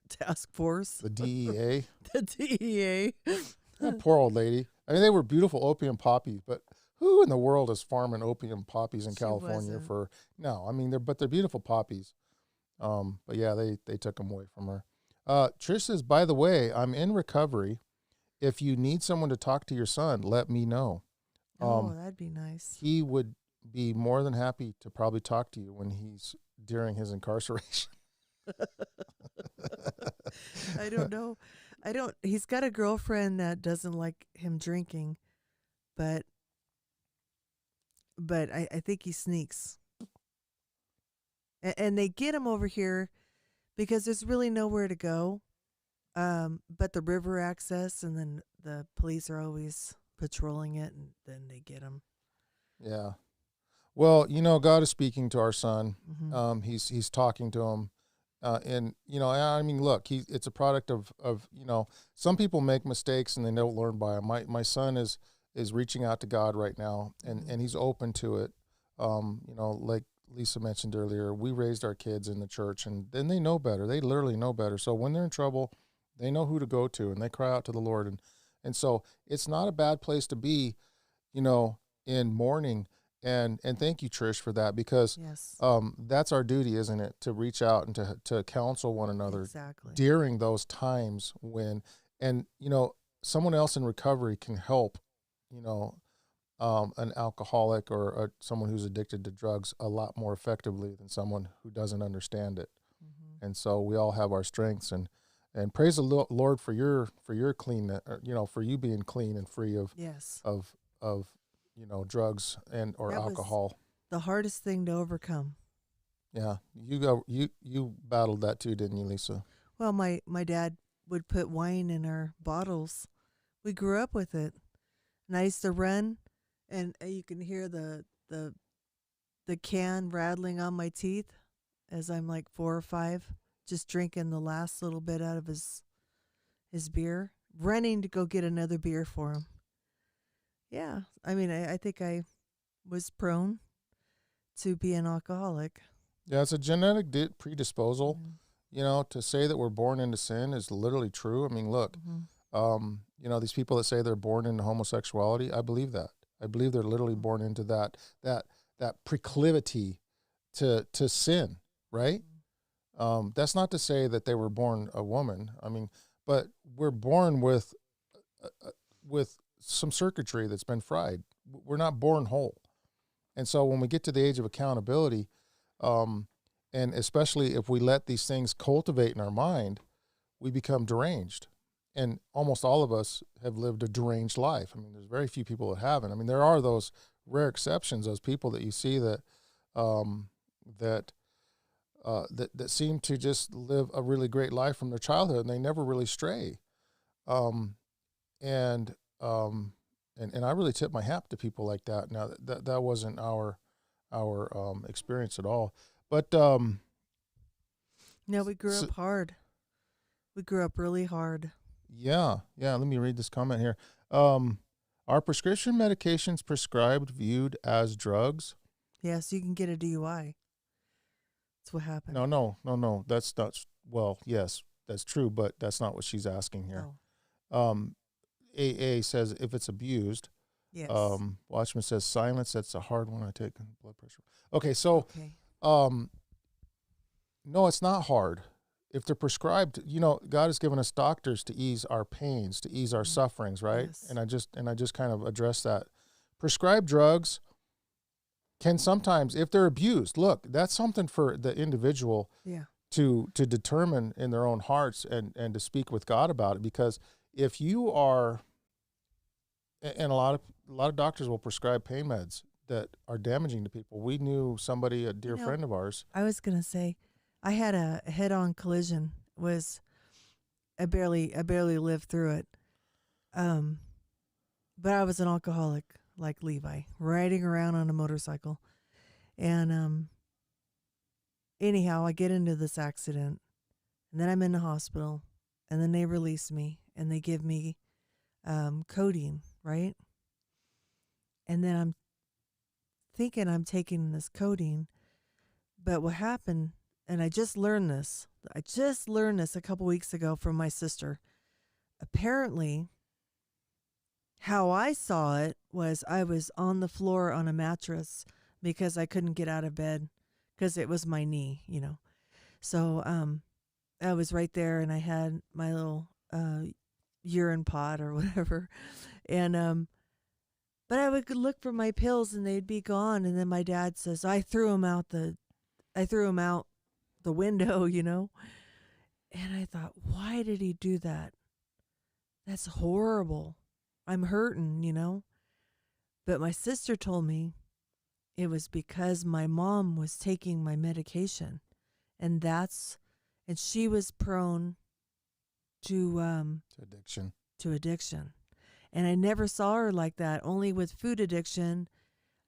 task force. The DEA. The DEA. That poor old lady. I mean, they were beautiful opium poppies, but who in the world is farming opium poppies in California for? No, I mean, they're beautiful poppies. But yeah, they took them away from her. Trish says, by the way, I'm in recovery. If you need someone to talk to your son, let me know. That'd be nice. He would be more than happy to probably talk to you when he's during his incarceration. I don't know. He's got a girlfriend that doesn't like him drinking, but I think he sneaks. And they get him over here because there's really nowhere to go, but the river access, and then the police are always patrolling it, and then they get him. Yeah. Well, you know, God is speaking to our son. Mm-hmm. He's talking to him. And, you know, I mean, look, it's a product of, you know, some people make mistakes and they don't learn by them. My son is reaching out to God right now, and he's open to it. You know, like Lisa mentioned earlier, we raised our kids in the church, and then they know better. They literally know better. So when they're in trouble, they know who to go to, and they cry out to the Lord. And so it's not a bad place to be, you know, in mourning. And thank you, Trish, for that, because yes. That's our duty, isn't it, to reach out and to counsel one another exactly. during those times when, and, you know, someone else in recovery can help, you know, an alcoholic or someone who's addicted to drugs a lot more effectively than someone who doesn't understand it. Mm-hmm. And so we all have our strengths, and praise the Lord for your clean, you know, for you being clean and free of yes. of you know, drugs or that alcohol. Was the hardest thing to overcome. Yeah, you battled that too, didn't you, Lisa? Well, my dad would put wine in our bottles. We grew up with it, and I used to run, and you can hear the can rattling on my teeth as I'm like 4 or 5, just drinking the last little bit out of his beer, running to go get another beer for him. Yeah, I mean, I think I was prone to be an alcoholic. Yeah, it's a genetic predisposal. You know, to say that we're born into sin is literally true. I mean, look, you know, these people that say they're born into homosexuality, I believe that. I believe they're literally born into that proclivity to sin, right? That's not to say that they were born a woman. I mean, but we're born with some circuitry that's been fried. We're not born whole. And so when we get to the age of accountability, and especially if we let these things cultivate in our mind, we become deranged. And almost all of us have lived a deranged life. I mean, there's very few people that haven't. I mean, there are those rare exceptions, those people that you see that seem to just live a really great life from their childhood, and they never really stray. And I really tip my hat to people like that. Now that wasn't our experience at all, but no, we grew up hard. We grew up really hard. Yeah. Let me read this comment here. Are prescription medications prescribed viewed as drugs? Yes, you can get a DUI. That's what happened. No. That's not. Well, yes, that's true, but that's not what she's asking here. Oh. AA says if it's abused. Yes. Watchman says silence. That's a hard one. I take blood pressure. Okay, so no, it's not hard. If they're prescribed, you know, God has given us doctors to ease our pains, to ease our sufferings, right? Yes. And I just kind of address that. Prescribed drugs can sometimes, if they're abused, look, that's something for the individual to determine in their own hearts and to speak with God about it. Because if you are, and a lot of doctors will prescribe pain meds that are damaging to people. We knew somebody, a dear friend of ours. I was gonna say, I had a head-on collision. I barely lived through it. But I was an alcoholic, like Levi, riding around on a motorcycle, and anyhow, I get into this accident, and then I'm in the hospital, and then they release me, and they give me codeine, right? And then I'm thinking I'm taking this codeine, but what happened, and I just learned this a couple weeks ago from my sister. Apparently, how I saw it was I was on the floor on a mattress because I couldn't get out of bed because it was my knee, So I was right there, and I had my little urine pot or whatever, and but I would look for my pills and they'd be gone, and then my dad says I threw them out the window, And I thought, why did he do that? That's horrible. I'm hurting. But my sister told me it was because my mom was taking my medication, and she was prone to addiction. And I never saw her like that, only with food addiction,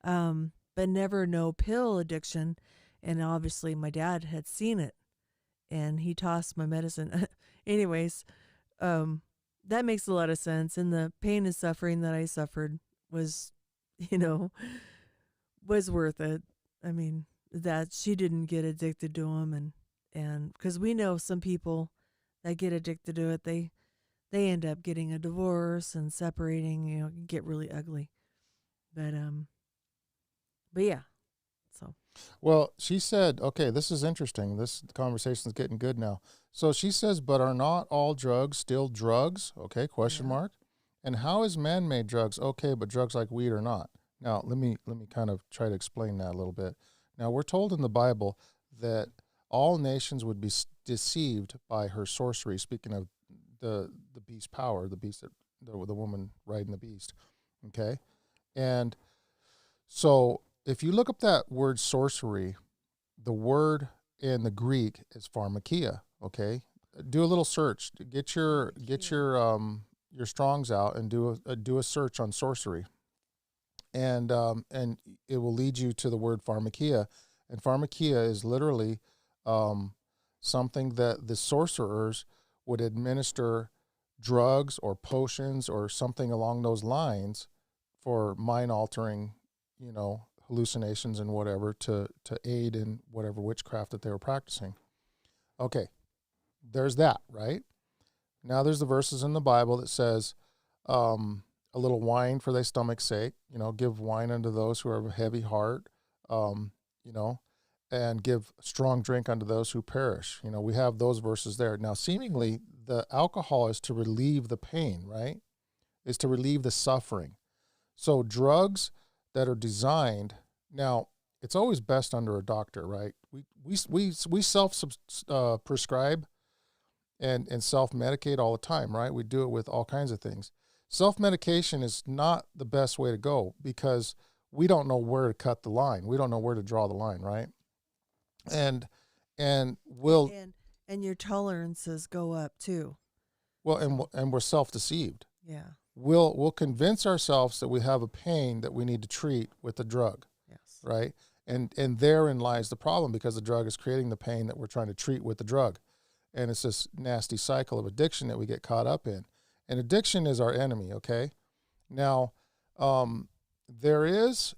but never no pill addiction. And obviously my dad had seen it, and he tossed my medicine. Anyways, that makes a lot of sense. And the pain and suffering that I suffered was, was worth it. I mean, that she didn't get addicted to them, and because we know some people that get addicted to it, they end up getting a divorce and separating, it can get really ugly. But yeah. So. Well, she said, okay, this is interesting. This conversation is getting good now. So she says, but are not all drugs still drugs? Okay, question mark. And how is man-made drugs okay, but drugs like weed are not? Now, let me kind of try to explain that a little bit. Now, we're told in the Bible that all nations would be deceived by her sorcery, speaking of the beast power, the beast, the woman riding the beast, okay? And so if you look up that word sorcery, the word in the Greek is pharmakia, okay? Do a little search. Get your Strongs out and do a search on sorcery. And it will lead you to the word pharmakia. And pharmakia is literally something that the sorcerers would administer drugs or potions or something along those lines for mind-altering, hallucinations and whatever to aid in whatever witchcraft that they were practicing. Okay, there's that, right? Now there's the verses in the Bible that says a little wine for thy stomach's sake, give wine unto those who have a heavy heart, and give strong drink unto those who perish. We have those verses there. Now, seemingly, the alcohol is to relieve the pain, right? Is to relieve the suffering. So drugs that are designed, now, it's always best under a doctor, right? We self-prescribe and self-medicate all the time, right? We do it with all kinds of things. Self-medication is not the best way to go because we don't know where to cut the line. We don't know where to draw the line, right? And your tolerances go up too. Well, and we're self-deceived. Yeah. We'll convince ourselves that we have a pain that we need to treat with the drug. Yes. Right? And therein lies the problem, because the drug is creating the pain that we're trying to treat with the drug. And it's this nasty cycle of addiction that we get caught up in. And addiction is our enemy, okay? Now, there is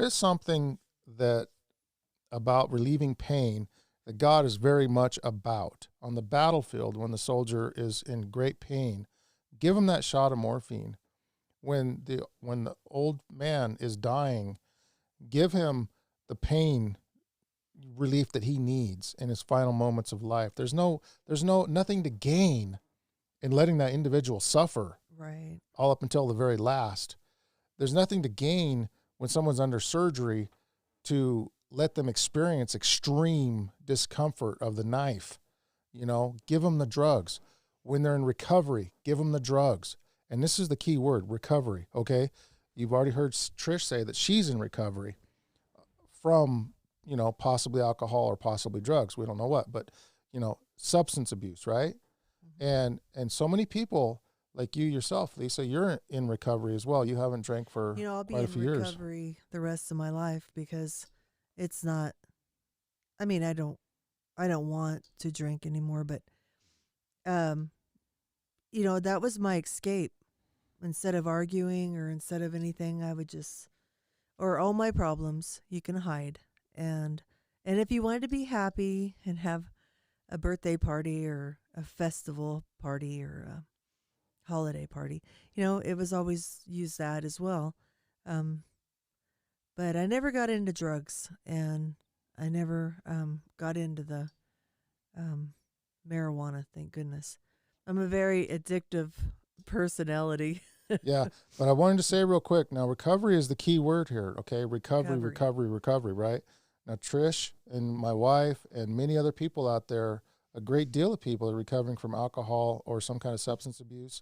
something that about relieving pain that God is very much about. On the battlefield, when the soldier is in great pain, give him that shot of morphine. When the old man is dying, give him the pain relief that he needs in his final moments of life. There's nothing to gain in letting that individual suffer. Right. All up until the very last. There's nothing to gain when someone's under surgery to let them experience extreme discomfort of the knife. Give them the drugs. When they're in recovery, give them the drugs. And this is the key word, recovery, okay? You've already heard Trish say that she's in recovery from, possibly alcohol or possibly drugs. We don't know what, but, substance abuse, right? And so many people like you yourself, Lisa, you're in recovery as well. You haven't drank for I'll be quite a few years. in recovery the rest of my life because it's not, I mean, I don't want to drink anymore, but, that was my escape. Instead of arguing or instead of anything, I would just, or all my problems, you can hide. And if you wanted to be happy and have a birthday party or a festival party or a holiday party, it was always use that as well. But I never got into drugs, and I never got into the marijuana, thank goodness. I'm a very addictive personality. Yeah, but I wanted to say real quick, now recovery is the key word here, okay? Recovery, right? Now Trish and my wife and many other people out there, a great deal of people are recovering from alcohol or some kind of substance abuse.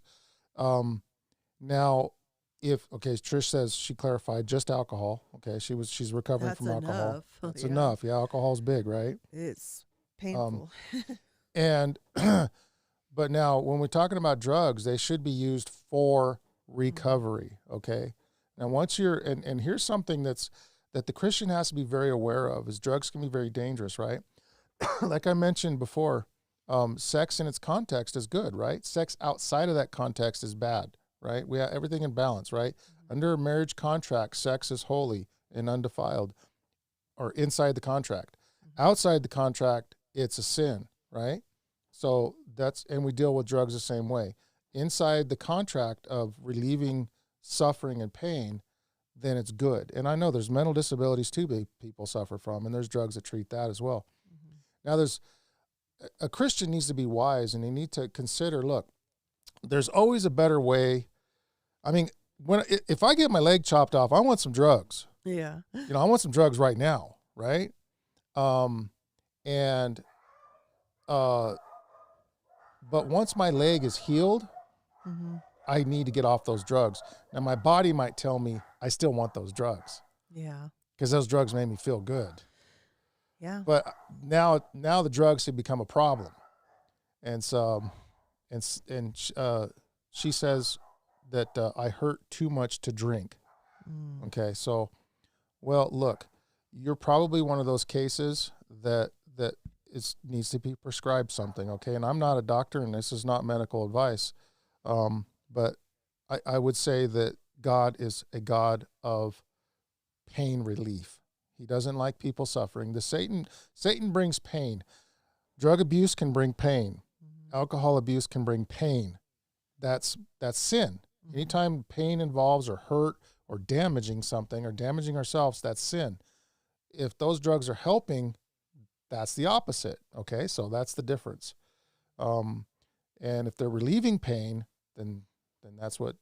Now, Trish says she clarified just alcohol. Okay, she's recovering That's from alcohol. enough. That's Yeah. enough. Yeah, alcohol's big, right? It's painful. And but now when we're talking about drugs, they should be used for recovery. Okay. Now once you're and here's something that the Christian has to be very aware of is drugs can be very dangerous, right? Like I mentioned before, sex in its context is good, right? Sex outside of that context is bad, right? We have everything in balance, right? Under a marriage contract, sex is holy and undefiled, or inside the contract. Outside the contract, it's a sin, right? So and we deal with drugs the same way. Inside the contract of relieving suffering and pain, then it's good. And I know there's mental disabilities too people suffer from, and there's drugs that treat that as well. Now a Christian needs to be wise, and they need to consider, look, there's always a better way. I mean, if I get my leg chopped off, I want some drugs. Yeah. I want some drugs right now, right? But once my leg is healed, I need to get off those drugs. Now, my body might tell me I still want those drugs. Yeah. Because those drugs made me feel good. Yeah. But now the drugs have become a problem. And so, she says that I hurt too much to drink. Okay, so, well, look, you're probably one of those cases that needs to be prescribed something, okay? And I'm not a doctor, and this is not medical advice, but I would say that God is a God of pain relief. He doesn't like people suffering. Satan brings pain. Drug abuse can bring pain. Alcohol abuse can bring pain. That's sin. Anytime pain involves or hurt or damaging something or damaging ourselves, that's sin. If those drugs are helping, that's the opposite. Okay, so that's the difference. And if they're relieving pain, then that's what,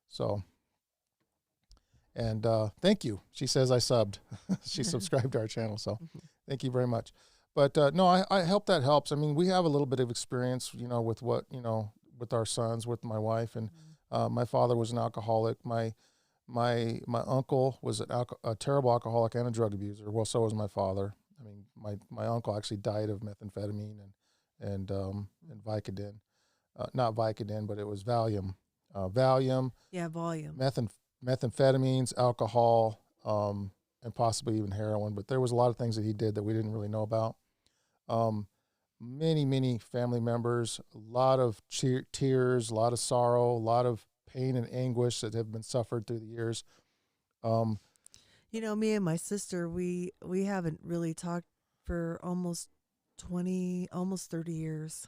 So, and thank you. She says I subbed. She subscribed to our channel, so thank you very much. But no, I hope that helps. I mean, we have a little bit of experience, with what, with our sons, with my wife, and my father was an alcoholic. My uncle was a terrible alcoholic and a drug abuser. Well, so was my father. I mean, my uncle actually died of methamphetamine and Vicodin, not Vicodin, but it was Valium. Valium. Yeah, volume. Methamphetamines, alcohol, and possibly even heroin. But there was a lot of things that he did that we didn't really know about. Many family members, a lot of tears, a lot of sorrow, a lot of pain and anguish that have been suffered through the years. Me and my sister, we haven't really talked for almost 30 years.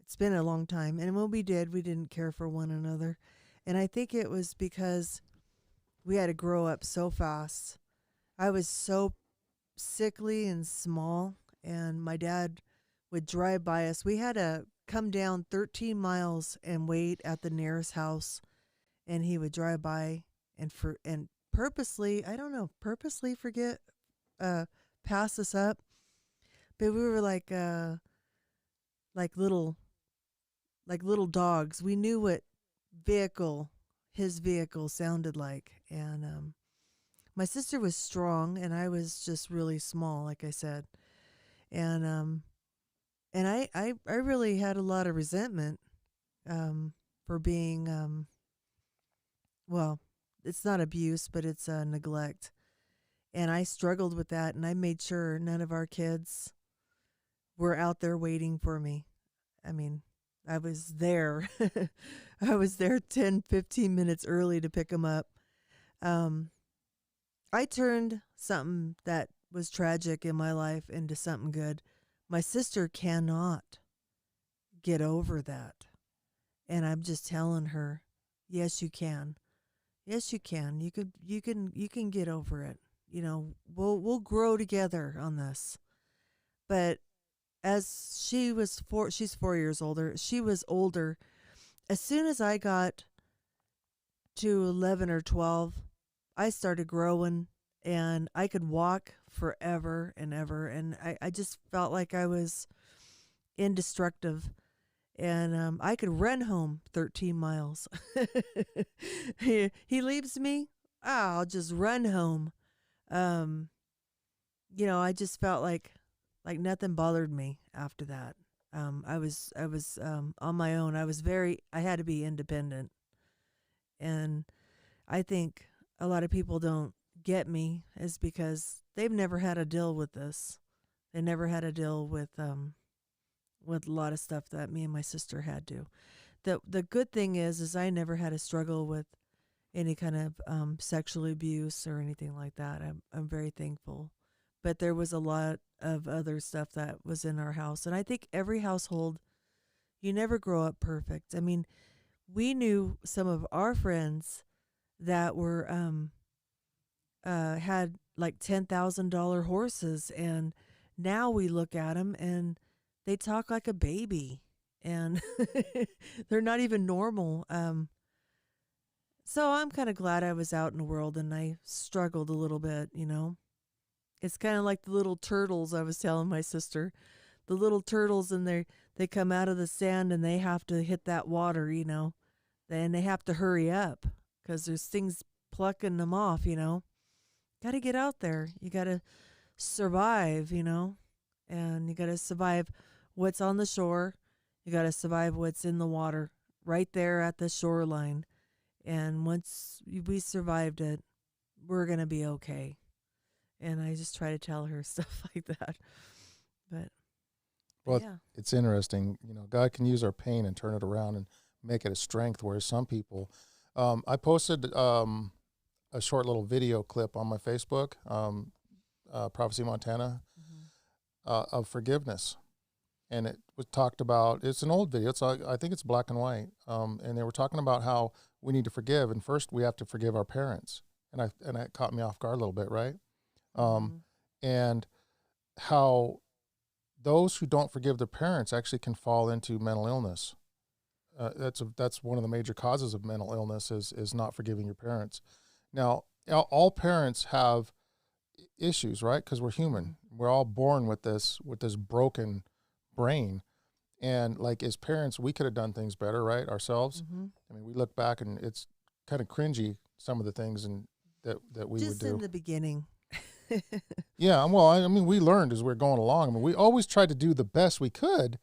It's been a long time. And when we did, we didn't care for one another. And I think it was because we had to grow up so fast. I was so sickly and small, and my dad would drive by us. We had to come down 13 miles and wait at the nearest house, and he would drive by and purposely, I don't know, purposely pass us up. But we were like little, like little dogs. We knew what vehicle his vehicle sounded like. And my sister was strong, and I was just really small, like I said. And I really had a lot of resentment for being well, it's not abuse, but it's neglect. And I struggled with that, and I made sure none of our kids were out there waiting for me. I mean, I was there. I was there 10, 15 minutes early to pick them up. Um, I turned something that was tragic in my life into something good. My sister cannot get over that. And I'm just telling her, yes, you can. Yes, you can. You can get over it. You know, we'll grow together on this. But as she's 4 years older. She was older. As soon as I got to 11 or 12, I started growing, and I could walk forever and ever. And I just felt like I was indestructible. And I could run home 13 miles. He leaves me, I'll just run home. Um, I just felt like nothing bothered me after that. I was on my own. I had to be independent. And I think a lot of people don't get me is because they've never had to deal with this. They never had to deal with a lot of stuff that me and my sister had to. The good thing is I never had to struggle with any kind of sexual abuse or anything like that. I'm very thankful. But there was a lot of other stuff that was in our house, and I think every household, you never grow up perfect. I mean, we knew some of our friends that were had like $10,000 horses, and now we look at them and they talk like a baby, and they're not even normal. So I'm kind of glad I was out in the world and I struggled a little bit, you know. It's kind of like the little turtles I was telling my sister. The little turtles, and they come out of the sand and they have to hit that water, you know. Then they have to hurry up because there's things plucking them off, you know. Got to get out there. You got to survive, you know. And you got to survive what's on the shore. You got to survive what's in the water right there at the shoreline. And once we survived it, we're going to be okay. And I just try to tell her stuff like that. But Well, yeah. it's interesting. You know, God can use our pain and turn it around and make it a strength, whereas some people, I posted a short little video clip on my Facebook, Prophecy Montana, of forgiveness. And it was talked about, it's an old video, I think it's black and white, and they were talking about how we need to forgive, and first we have to forgive our parents. And it caught me off guard a little bit, right? And how those who don't forgive their parents actually can fall into mental illness. That's one of the major causes of mental illness is not forgiving your parents. Now, all parents have issues, right? Because we're human. We're all born with this broken brain, and like as parents, we could have done things better, right? Ourselves. I mean, we look back and it's kind of cringy some of the things that we would do. Just in the beginning. Yeah, well, I mean, we learned as we're going along. I mean, we always tried to do the best we could,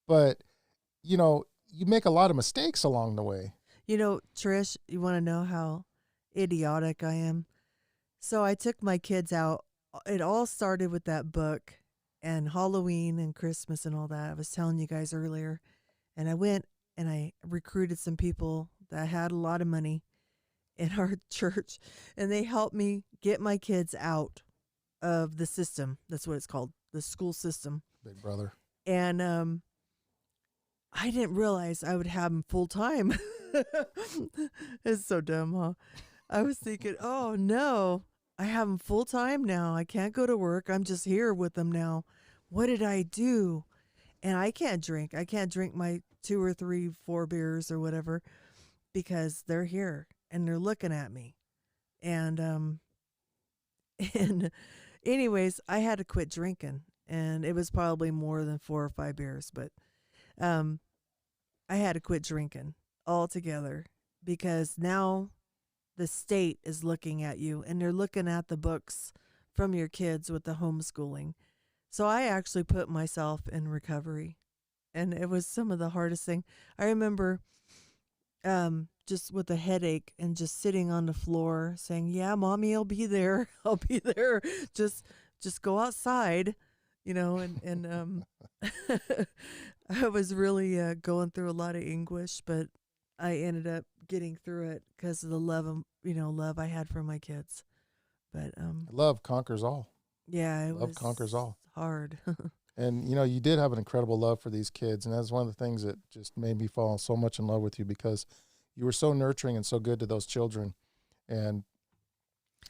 but you know, you make a lot of mistakes along the way. You know, Trish, you want to know how idiotic I am? So I took my kids out. It all started with that book and Halloween and Christmas and all that. I was telling you guys earlier. And I went and I recruited some people that had a lot of money in our church, and they helped me get my kids out of the system. That's what it's called, the school system. Big brother. And I didn't realize I would have them full time. It's so dumb, huh? I was thinking, oh no, I have them full time now. I can't go to work. I'm just here with them now. What did I do? And I can't drink. I can't drink my 2 or 3, 4 beers or whatever because they're here and they're looking at me. And and anyways, I had to quit drinking, and it was probably more than 4 or 5 beers, but um I had to quit drinking altogether because now the state is looking at you and they're looking at the books from your kids with the homeschooling. So I actually put myself in recovery, and it was some of the hardest thing. I remember just with a headache and just sitting on the floor saying, "Yeah, mommy, I'll be there. I'll be there. Just just go outside." And I was really going through a lot of anguish, but I ended up getting through it because of the love I had for my kids. But Love conquers all. yeah, it Love was conquers all. hard. And you did have an incredible love for these kids, and that's one of the things that just made me fall so much in love with you, because you were so nurturing and so good to those children. And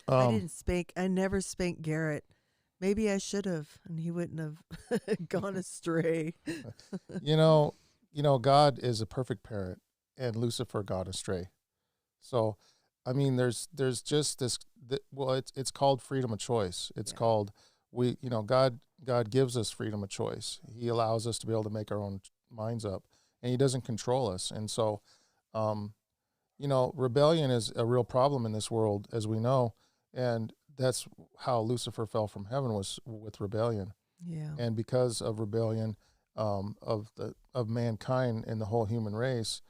I never spanked Garrett. Maybe I should have, and he wouldn't have gone astray. you know, God is a perfect parent, and Lucifer got astray. So, I mean, there's just this. Well, it's called freedom of choice. It's called God gives us freedom of choice. He allows us to be able to make our own minds up, and He doesn't control us. And so, rebellion is a real problem in this world, as we know, and that's how Lucifer fell from heaven, was with rebellion. Yeah. And because of rebellion of mankind and the whole human race,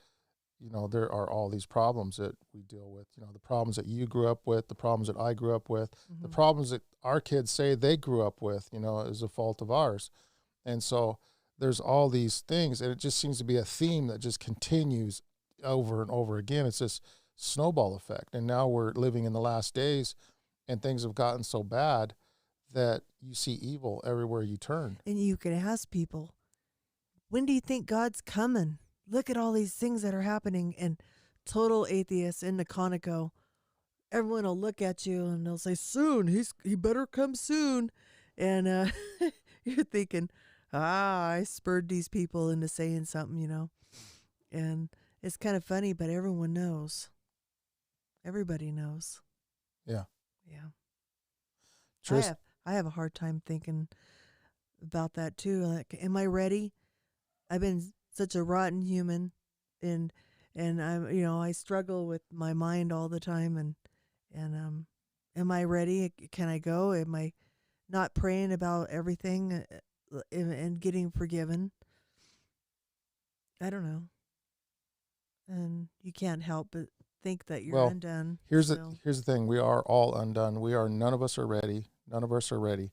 there are all these problems that we deal with. The problems that you grew up with, the problems that I grew up with, the problems that our kids say they grew up with, is a fault of ours. And so there's all these things, and it just seems to be a theme that just continues over and over again. It's this snowball effect. And now we're living in the last days, and things have gotten so bad that you see evil everywhere you turn. And you could ask people, when do you think God's coming? Look at all these things that are happening. And total atheists in the Conoco, everyone will look at you and they'll say, soon, he better come soon. And you're thinking, I spurred these people into saying something. And it's kind of funny, but everyone knows. Everybody knows. Yeah. Yeah. Trist. I have a hard time thinking about that too. Like, am I ready? I've been such a rotten human, and I struggle with my mind all the time, and am I ready? Can I go? Am I not praying about everything and getting forgiven? I don't know. And you can't help but think that you're undone. Here's the thing: we are all undone. None of us are ready. None of us are ready.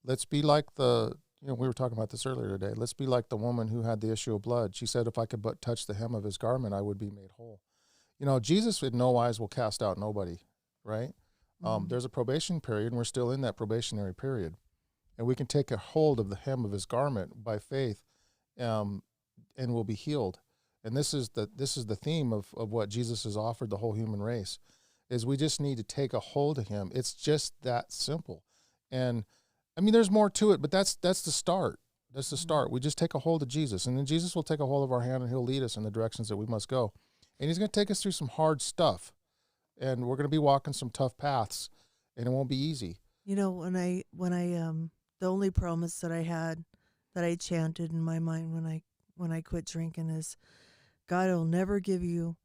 Let's be like we were talking about this earlier today. Let's be like the woman who had the issue of blood. She said, if I could but touch the hem of His garment, I would be made whole. Jesus in no wise will cast out nobody, right? There's a probation period, and we're still in that probationary period. And we can take a hold of the hem of His garment by faith, and we'll be healed. And this is the theme of what Jesus has offered the whole human race, is we just need to take a hold of Him. It's just that simple. And I mean, there's more to it, but that's the start. That's the start. We just take a hold of Jesus, and then Jesus will take a hold of our hand, and He'll lead us in the directions that we must go. And He's going to take us through some hard stuff, and we're going to be walking some tough paths, and it won't be easy. When I the only promise that I had, that I chanted in my mind when I quit drinking, is, God will never give you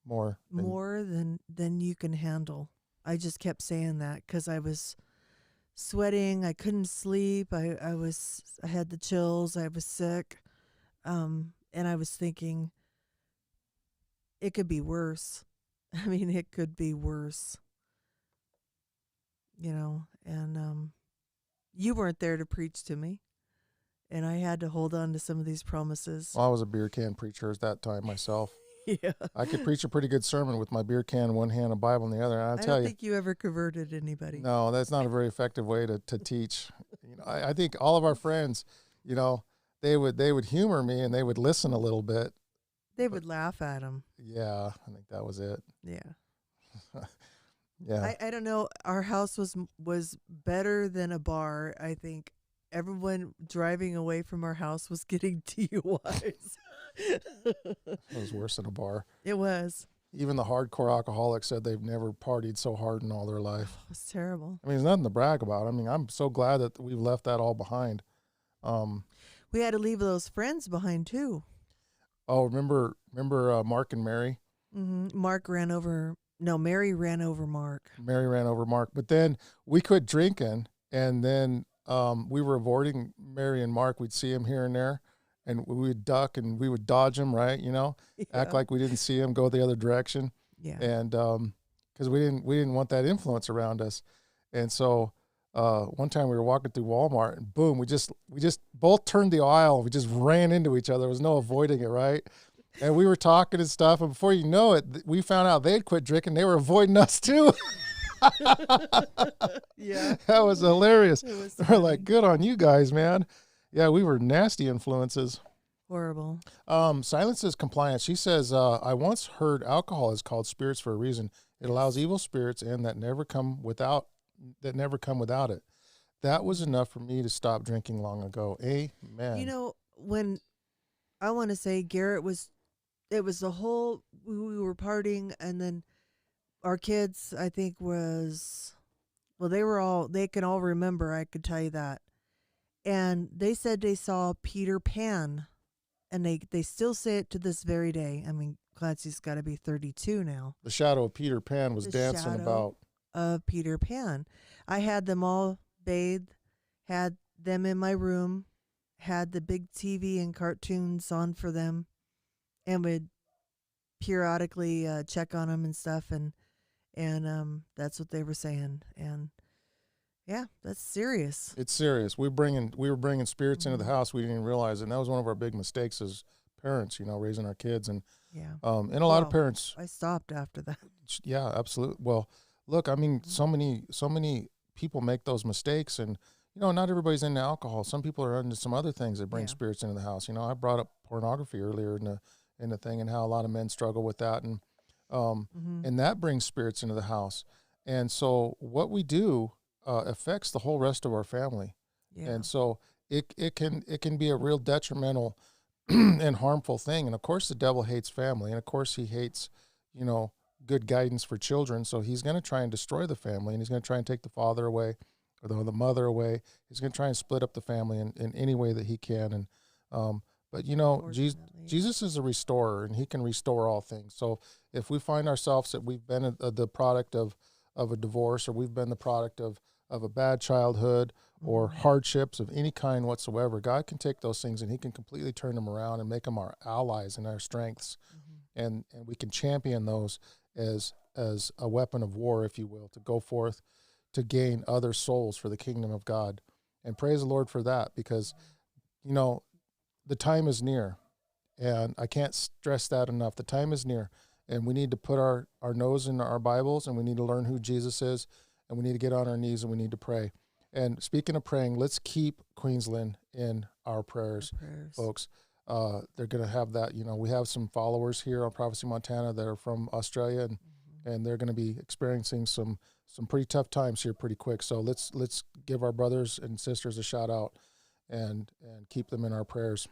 more than you can handle. I just kept saying that because I was sweating. I couldn't sleep. I had the chills. I was sick. And I was thinking, it could be worse. I mean, it could be worse. And you weren't there to preach to me. And I had to hold on to some of these promises. Well, I was a beer can preacher at that time myself. Yeah. I could preach a pretty good sermon with my beer can in one hand, a Bible in the other. And I don't think you ever converted anybody. No, that's not a very effective way to teach. I think all of our friends, they would humor me and they would listen a little bit. They would laugh at them. Yeah, I think that was it. Yeah. Yeah. I don't know. Our house was better than a bar. I think everyone driving away from our house was getting DUIs. It was worse than a bar. It was. even the hardcore alcoholics said they've never partied so hard in all their life. It was terrible. I mean, there's nothing to brag about. I mean, I'm so glad that we've left that all behind. We had to leave those friends behind too. Oh, remember Mark and Mary? Mary ran over Mark. Mary ran over Mark. But then we quit drinking, and then we were avoiding Mary and Mark. We'd see him here and there, and we would duck and we would dodge him, right? You know, act like we didn't see him, go the other direction. Yeah. And because we didn't want that influence around us. And so one time we were walking through Walmart, and boom, we just both turned the aisle. We just ran into each other. There was no avoiding it, right? And we were talking and stuff, and before you know it, we found out they'd quit drinking. They were avoiding us too. Yeah. That was hilarious. It was We're like, good on you guys, man. Yeah, we were nasty influences. horrible. Silence is compliance. She says, I once heard alcohol is called spirits for a reason. It allows evil spirits in that never come without it. That was enough for me to stop drinking long ago. Amen. You know, when I want to say Garrett it was the whole, we were partying, and then our kids, I think they can all remember, I could tell you that. And they said they saw Peter Pan, and they still say it to this very day. I mean, Clancy's got to be 32 now. The shadow of Peter Pan was The dancing shadow about. Of Peter Pan. I had them all bathed, had them in my room, had the big TV and cartoons on for them, and would periodically check on them and stuff, and that's what they were saying. And yeah, that's serious. It's serious. We were bringing spirits into the house. We didn't even realize it. And that was one of our big mistakes as parents, you know, raising our kids. And Yeah. and a lot of parents. I stopped after that. Yeah, absolutely. Well, look, I mean, so many people make those mistakes, and you know, not everybody's into alcohol. Some people are into some other things that bring spirits into the house. You know, I brought up pornography earlier in the thing, and how a lot of men struggle with that, and and that brings spirits into the house. And so what we do affects the whole rest of our family. Yeah. And so it can be a real detrimental and harmful thing. And of course the devil hates family, and of course he hates, you know, good guidance for children. So he's going to try and destroy the family, and he's going to try and take the father away, or the mother away. He's going to try and split up the family in any way that he can. And but you know, Jesus is a restorer, and he can restore all things. So if we find ourselves that we've been the product of a divorce, or we've been the product of a bad childhood, or hardships of any kind whatsoever, God can take those things and he can completely turn them around and make them our allies and our strengths. And we can champion those as a weapon of war, if you will, to go forth to gain other souls for the kingdom of God. And praise the Lord for that, because, you know, the time is near, and I can't stress that enough. The time is near, and we need to put our nose in our Bibles, and we need to learn who Jesus is, and we need to get on our knees, and we need to pray. And speaking of praying, let's keep Queensland in our prayers. Folks. They're going to have that, you know, we have some followers here on Prophecy Montana that are from Australia, and they're going to be experiencing some pretty tough times here pretty quick. So let's give our brothers and sisters a shout out and keep them in our prayers.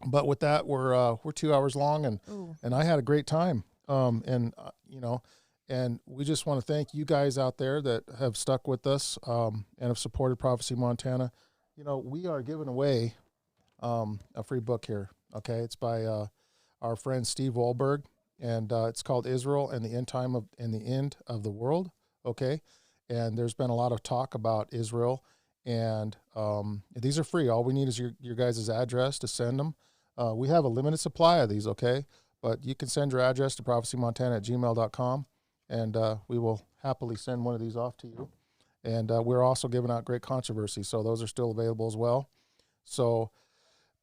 But with that, we're 2 hours long, and I had a great time. You know, and we just want to thank you guys out there that have stuck with us and have supported Prophecy Montana. You know, we are giving away a free book here. Okay, it's by our friend Steve Wahlberg, and it's called Israel and the End of the World. Okay, and there's been a lot of talk about Israel, and these are free. All we need is your guys' address to send them. We have a limited supply of these. Okay, but you can send your address to prophecymontana@gmail.com, and we will happily send one of these off to you. And we're also giving out Great Controversy, so those are still available as well. So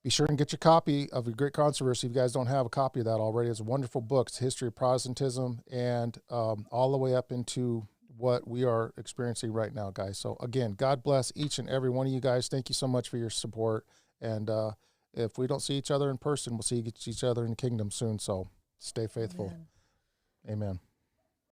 be sure and get your copy of your Great Controversy if you guys don't have a copy of that already. It's a wonderful book. It's history of Protestantism, and all the way up into what we are experiencing right now, guys. So again, God bless each and every one of you guys. Thank you so much for your support. And if we don't see each other in person, we'll see each other in the kingdom soon. So stay faithful. Amen.